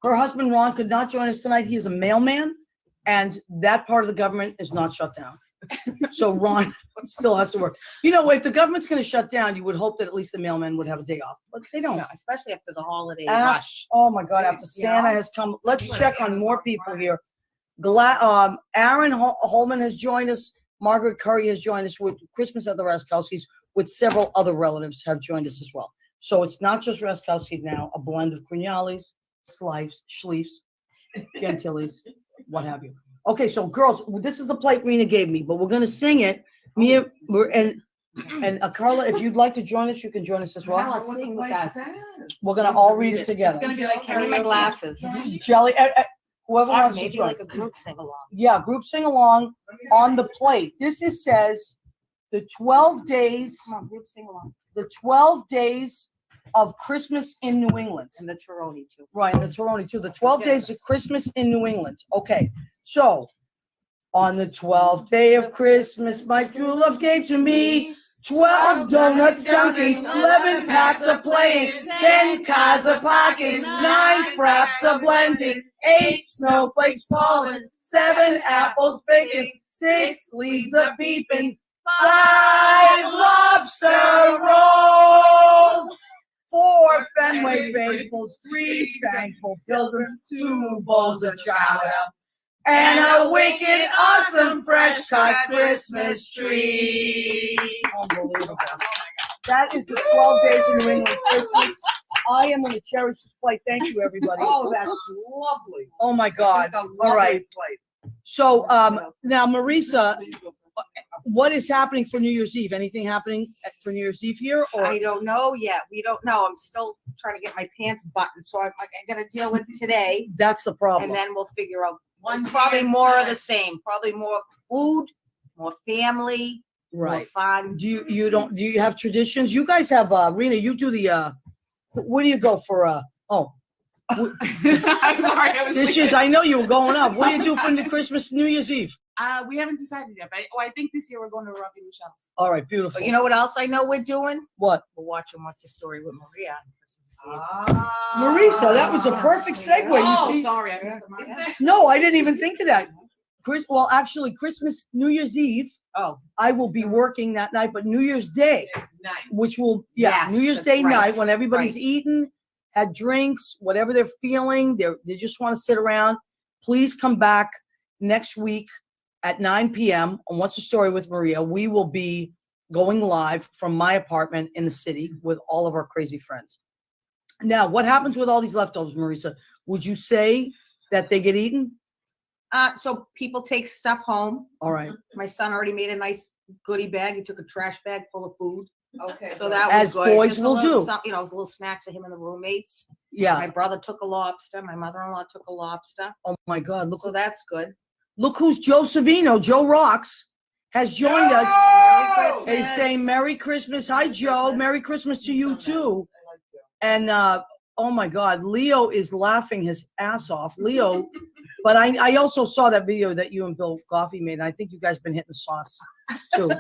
Her husband, Ron, could not join us tonight. He is a mailman, and that part of the government is not shut down. So Ron still has to work. You know, if the government's going to shut down, you would hope that at least the mailmen would have a day off, but they don't. No, especially after the holiday Ah, rush. oh my God! After Santa has come, let's check on more people here. Aaron Holman has joined us. Margaret Curry has joined us with Christmas at the Raczkoswkis, with several other relatives have joined us as well. So it's not just Raczkoswkis now, a blend of Crinales, Schleifs, Gentilis, what have you. Okay, so girls, this is the plate Rena gave me, but we're going to sing it. And Carla, if you'd like to join us, you can join us as well. Carla, sing with us. We're going to all read it together. It's going to be like carrying my glasses. Jelly, whoever Or wants to maybe join. like a group sing along. Yeah, group sing along on the plate. This says the 12 days, Come on, group sing along. the 12 days of Christmas in New England. And the Tironi too. Right, and the Tironi too. The 12 days of Christmas in New England. Okay, so on the 12th day of Christmas, my true love gave to me 12 donuts Dunkin', 11 packs of playing, 10 cars of parking, 9 fraps of blending, 8 snowflakes falling, 7 apples baking, 6 leaves of beeping, 5 lobster rolls, 4 Fenway bagels, 3 thankful pilgrims, 2 bowls of chowder, and a wicked awesome fresh cut Christmas tree. Unbelievable. That is the 12 days in New England Christmas. I am going to cherish this flight. Thank you, everybody. Oh, that's lovely. Oh my God. That's a All right. lovely flight. So now, Marisa, what is happening for New Year's Eve? Anything happening for New Year's Eve here? Or I don't know yet. We don't know. I'm still trying to get my pants buttoned, so I got to deal with today, that's the problem. and then we'll figure out. One Probably day at a more of time. the same. Probably more food, more family, more Right. fun. Do you have traditions? You guys have Rena, you do the where do you go for I'm sorry. I know you were going up. What do you do for the Christmas, New Year's Eve? We haven't decided yet, but I think this year we're going to Robbie Michelle's. All right, beautiful. But you know what else I know we're doing? What? We're watching What's the Story with Maria on Christmas Eve. Marisa, that was a perfect segue. Oh, You see? sorry, I missed the mark. No, I didn't even think of that. Well, actually, Christmas, New Year's Eve, Oh, I will be working that night, but New Year's Day, Nice. which will, Yes, New Year's that's Day right, night when everybody's right. eaten, had drinks, whatever they're feeling, they just want to sit around. Please come back next week at 9 p.m. on What's the Story with Maria. We will be going live from my apartment in the city with all of our crazy friends. Now, what happens with all these leftovers, Marisa? Would you say that they get eaten? so people take stuff home. All right. My son already made a nice goodie bag. He took a trash bag full of food. Okay. So that As was good. boys Just a will little do. some- little snacks for him and the roommates. Yeah. My brother took a lobster. My mother-in-law took a lobster. Oh my God. So that's good. Look who's Joe Savino. Joe Rocks has joined us. Merry He's Christmas. saying Merry Christmas. Hi, Joe. Merry Christmas to you too. And oh my God, Leo is laughing his ass off. Leo, but I also saw that video that you and Bill Goffey made. And I think you guys been hitting the sauce too.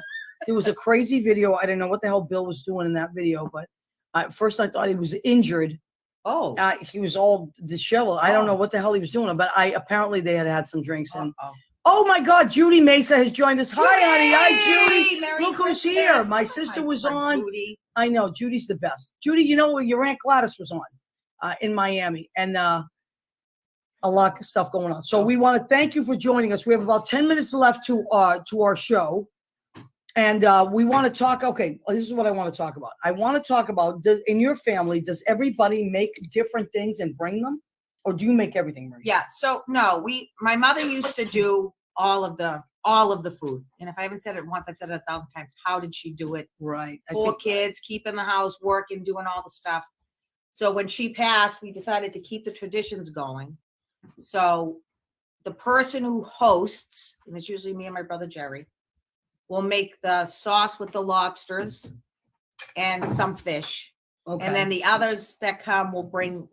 There was a crazy video. I didn't know what the hell Bill was doing in that video, but at first I thought he was injured. Oh. He was all disheveled. I don't know what the hell he was doing, but apparently they had some drinks. And Uh-oh. oh my God, Judy Mesa has joined us. Hi, honey. Hi, Judy. Merry Look who's Christmas. here. My Oh, sister my was friend on. Judy. I know Judy's the best. Judy, you know your Aunt Gladys was on in Miami, and a lot of stuff going on. So we want to thank you for joining us. We have about 10 minutes left to our show. And we want to talk. Okay, this is what I want to talk about. I want to talk about, in your family, does everybody make different things and bring them, or do you make everything, Maria? Yeah. So no, my mother used to do all of the food. And if I haven't said it once, I've said it 1,000 times. How did she do it? Right. I 4 think- kids, keeping the house, working, doing all the stuff. So when she passed, we decided to keep the traditions going. So the person who hosts, and it's usually me and my brother Jerry, will make the sauce with the lobsters and some fish. Okay. And then the others that come will bring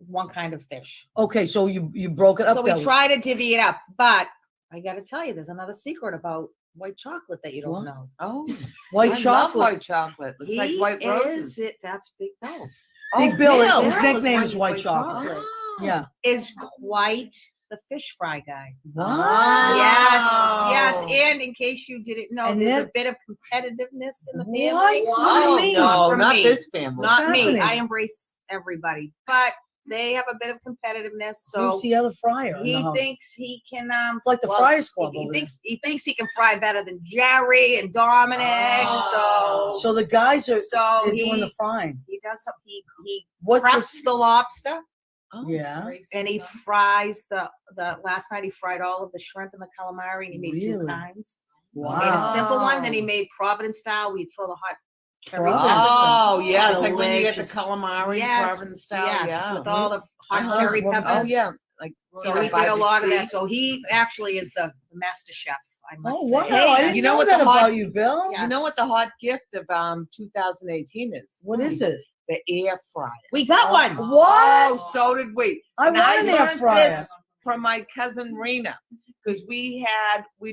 one kind of fish. Okay, so you broke it up. So we that way. try to divvy it up, but I got to tell you, there's another secret about white chocolate that you don't What? know. Oh, White I love chocolate. white chocolate. It's like white roses. That's Big Bill. Big Bill. Bill. His Bill nickname is is White Chocolate. Oh. Yeah. Is quite the fish fry guy. What? Yes. And in case you didn't know, And there's that- a bit of competitiveness in the family. What? What do you mean? No, From not me. this family. Not me. happening? I embrace everybody, but they have a bit of competitiveness. So Who's the other fryer? in the he house? thinks he can. It's like the Friars Club He over thinks he can fry better than Jerry and Dominic. So the guys are So they're doing the he frying. does something. He What preps does- the lobster. Yeah. And he fries the last night he fried all of the shrimp and the calamari and he made 2 Really? kinds. Wow. He made a simple one, then he made Providence style. We throw the hot curry Providence. peppers. Oh, yeah. It's like when you get the Delicious. calamari, Yes, Providence style. yes, Yeah. with all the hot love cherry Providence. peppers. Oh, yeah. Like, So he by did a the lot of sea. that. So he actually is the master chef. I must Oh say. wow! I didn't you know know what that the hot- about you, Bill. Yeah. You know what the hot gift of 2018 is? What is it? The air fryer. We got one. What? Oh, so did we. I And want an air learned fryer. this from my cousin Rena, because we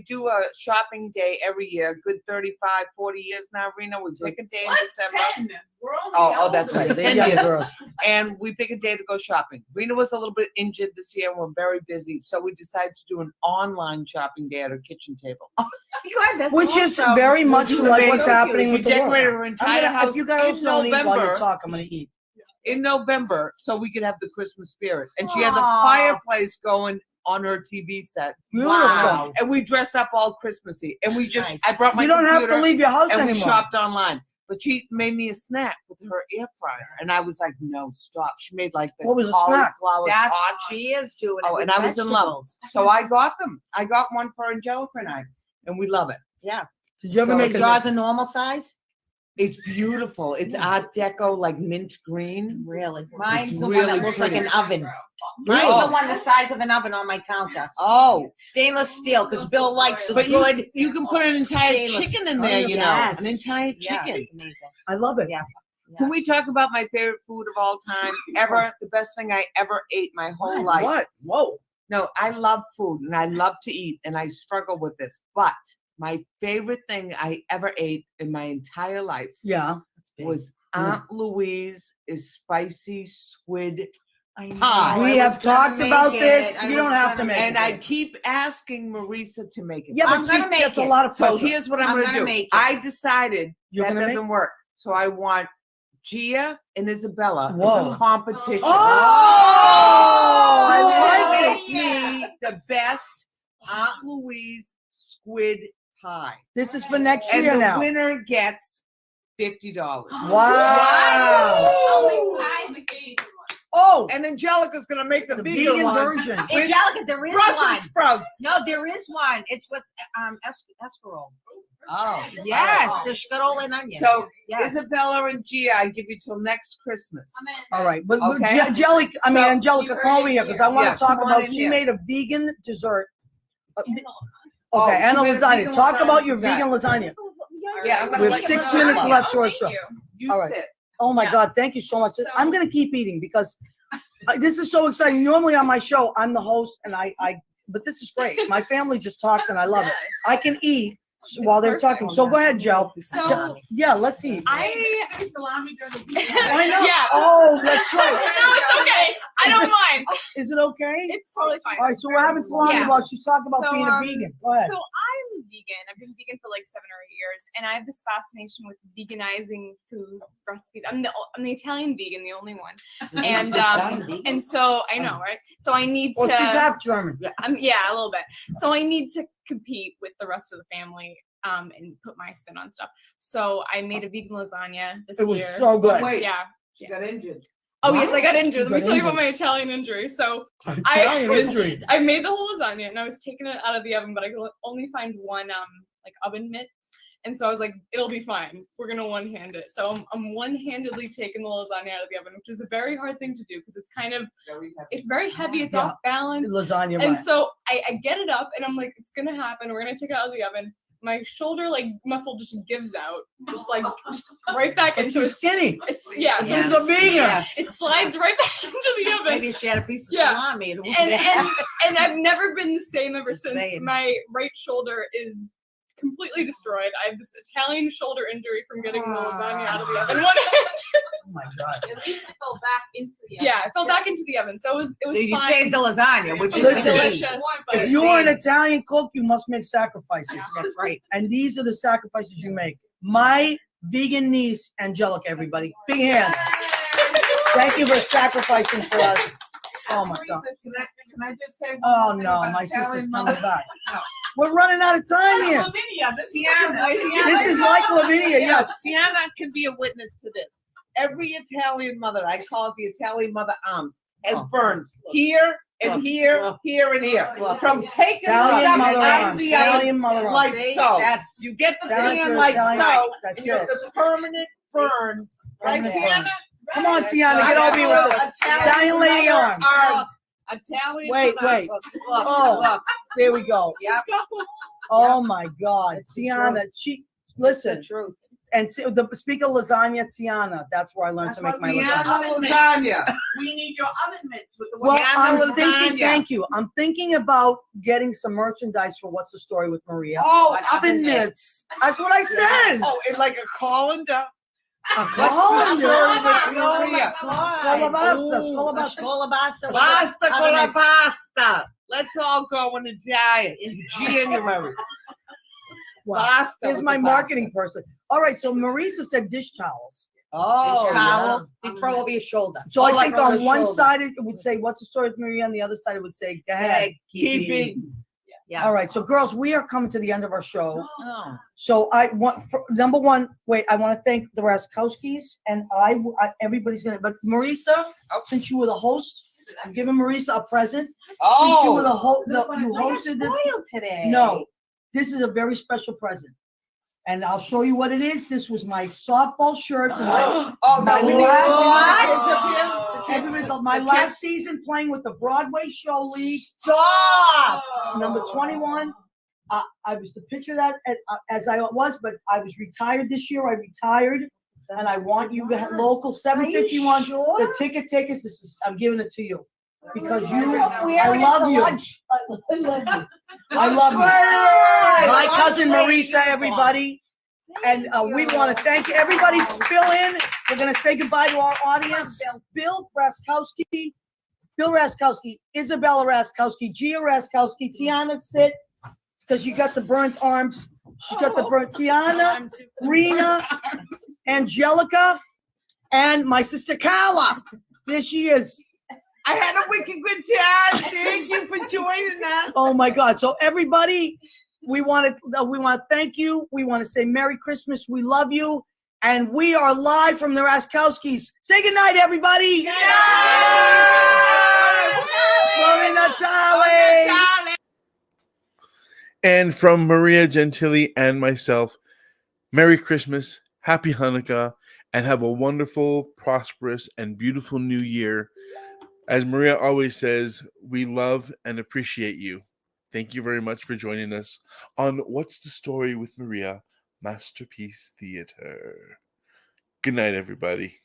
do a shopping day every year, good 35, 40 years now, Rena. We pick a day in December. 10? We're only Oh, that's older. right. They're 10 young years. girls. And we pick a day to go shopping. Rena was a little bit injured this year and we're very busy. So we decided to do an online shopping day at her kitchen table. Good, that's Which is awesome. very much like what's happening We with the world. decorated her entire house If you guys in don't eat while you November. talk, I'm gonna eat. In November, so we could have the Christmas spirit. And she had the Aw. fireplace going on her TV set. Beautiful. And we dressed up all Christmassy. And we just, Nice. I brought my You don't have to computer leave your house and we anymore. shopped online. but she made me a snack with her air fryer, and I was like, no, stop. She made like the What was the snack? cauliflower That's tots. she is doing it. Oh, with and I was in love. vegetables. So I got them. I got one for Angelica and I, and we love it. Yeah. Did you ever So make is a yours a normal size? It's beautiful. It's Art Deco, like mint green. Really? Mine's the one really that looks like pretty. an oven. Mine's Oh. the one the size of an oven on my counter. Oh, Stainless steel, because Bill likes a but good. you can put an entire stainless. chicken in there, you Yes. know, an entire Yeah, chicken. it's amazing. I love it. Yeah. Can we talk about my favorite food of all time ever? The best thing I ever ate my whole life. What? Whoa. No, I love food and I love to eat and I struggle with this. But my favorite thing I ever ate in my entire life Yeah. was Aunt Louise is spicy squid I know. pie. We I have was gonna talked make about it. this. I You don't was have gonna to make And it. I keep asking Marisa to make it. Yeah, I'm but gonna she make gets a it. lot of So pressure. here's what I'm, I'm gonna gonna do. make it. I decided You're that gonna make- doesn't work. So I want Gia and Isabella in Whoa. a competition. Oh, I Who like can make me the best Aunt Louise squid pie. This is for next And year the now. winner gets $50. Wow. I'll make pies. Oh, And Angelica's gonna make the, the vegan vegan one version. with Angelica, there is Brussels one. sprouts. No, there is one. It's with escarole. Oh, Yes, the scuttle and onion. So yes. Isabella and Gia, I give you till next Christmas. All right, but Okay. Angelica, So- Angelica, come over here because I want Yeah, to talk come on about. in She here. made a vegan dessert. Oh, Okay, and a she made a lasagna. vegan Talk lasagna about your today. vegan lasagna. Yeah, I'm gonna We have let you 6 know. minutes left to our Thank show. you. You All right. sit. Oh my Yes. God, thank you so much. I'm gonna keep eating because this is so exciting. Normally on my show, I'm the host, and but this is great. My family just talks, and I love it. I can eat while they're talking. So go ahead, Joe. So- Yeah, let's eat. I salami during the I know. Yeah. Oh, that's No, right. it's okay. I don't mind. Is it okay? It's totally fine. All right, so we're having salami Yeah. while she's talking about So, being a vegan. Go ahead. So I'm vegan. I've been vegan for like 7 or 8 years, and I have this fascination with veganizing food recipes. I'm the Italian vegan, the only one. And so I know, right? So I need Well, to. she's half German. Yeah, a little bit. So I need to compete with the rest of the family. And put my spin on stuff. So I made a vegan lasagna this It was year. so good. Wait, Yeah. she got injured. Oh yes, I got injured. You Let me got tell you about injured. my Italian injury. So Italian injury. I made the whole lasagna and I was taking it out of the oven, but I could only find one like oven mitt. And so I was like, it'll be fine. We're gonna one-hand it. So I'm one-handedly taking the lasagna out of the oven, which is a very hard thing to do because it's kind of it's very heavy, it's Yeah. off balance. Lasagna, And right. so I get it up and I'm like, it's gonna happen. We're gonna take it out of the oven. My shoulder like muscle just gives out, just right back But into you're it. skinny. It's yeah, so She's a vegan. it slides right back into the oven. Maybe she had a piece of Yeah. salami. And I've never been the same ever Just since. saying. My right shoulder is completely destroyed. I have this Italian shoulder injury from getting the lasagna out of the oven. Oh my God. At least it fell back into the oven. Yeah, I fell back into the oven, so it was So you fine. saved the lasagna, which is Listen, delicious. But If you're an Italian cook, you must make sacrifices. That's right. And these are the sacrifices you make. My vegan niece, Angelica, everybody. Big hand. Thank you for sacrificing for us. Oh my God. Can I just say one Oh more thing no, about my Italian sister's mother? coming back. No. We're running out of time here. Lavinia, Tiana. This is like Lavinia, yes. Tiana can be a witness to this. Every Italian mother, I call it the Italian mother arms, has burns here and here, here and here. From taking Italian the mother out of arms. the Italian oven mother arms. like See? so. That's- You get the That's thing in your like Italian- so, that's and you have it. the permanent burn. Right, Permanent Tiana? burns. Come on, Tiana, get over here with us. Italian lady mother arms. Italian Wait, mother wait. Look, Oh. look. There we go. Yep. Oh my God, It's the Tiana, truth. listen, The truth. and speak of lasagna, Tiana, that's where I learned to make my lasagna. Tiana lasagna. We need your oven mitts with the Well, Tiana I'm thinking, lasagna. thank you. I'm thinking about getting some merchandise for What's the Story with Maria. Oh, oven oven mitts. That's what I said. Oh, and like a colander. A colander. Oh my Scolabasta, Ooh, scolabasta. Scolabasta. Pasta con la Oven mitts. pasta. Let's all go on a diet in January. Wow. Pasta. Here's with my the marketing person. All right, so Marisa said dish towels. Oh, Towel. You throw over your shoulder. So I Like think on the one shoulder. side it would say What's the Story with Maria, on the other side it would say Go ahead, keep eating. Yeah. All right, so girls, we are coming to the end of our show. Oh. So I want, number one, I want to thank the Raczkoswkis, and everybody's gonna, but Marisa, since you were the host, I'm giving Marisa a present. Since you were the host, you hosted this. Spoiled today. No, this is a very special present. And I'll show you what it is. This was my softball shirt for my last season playing with the Broadway Show League. Stop! Number 21. I was the pitcher that as I was, but I was retired this year. I retired, and I want you to have local 751. Sure? The ticket takers. This is I'm giving it to you because I Wearing it love to you. lunch. I love you. I love you. My cousin Marisa, everybody. And we want to thank you. Everybody fill in. We're going to say goodbye to our audience. Bill Raczkowski, Isabella Raczkowski, Gia Raczkowski, Tiana, sit. It's because you got the burnt arms. She's got the burnt Tiana, Rena, Angelica, and my sister Carla. There she is. I had a wicked good time. Thank you for joining us. Oh my God. So everybody, we want to thank you. We want to say Merry Christmas. We love you. And we are live from the Raczkowskis. Say goodnight, everybody. Good night. Buon Natale. And from Maria Gentili and myself, Merry Christmas, Happy Hanukkah, and have a wonderful, prosperous, and beautiful new year. As Maria always says, we love and appreciate you. Thank you very much for joining us on What's the Story with Maria, Masterpiece Theater. Good night, everybody.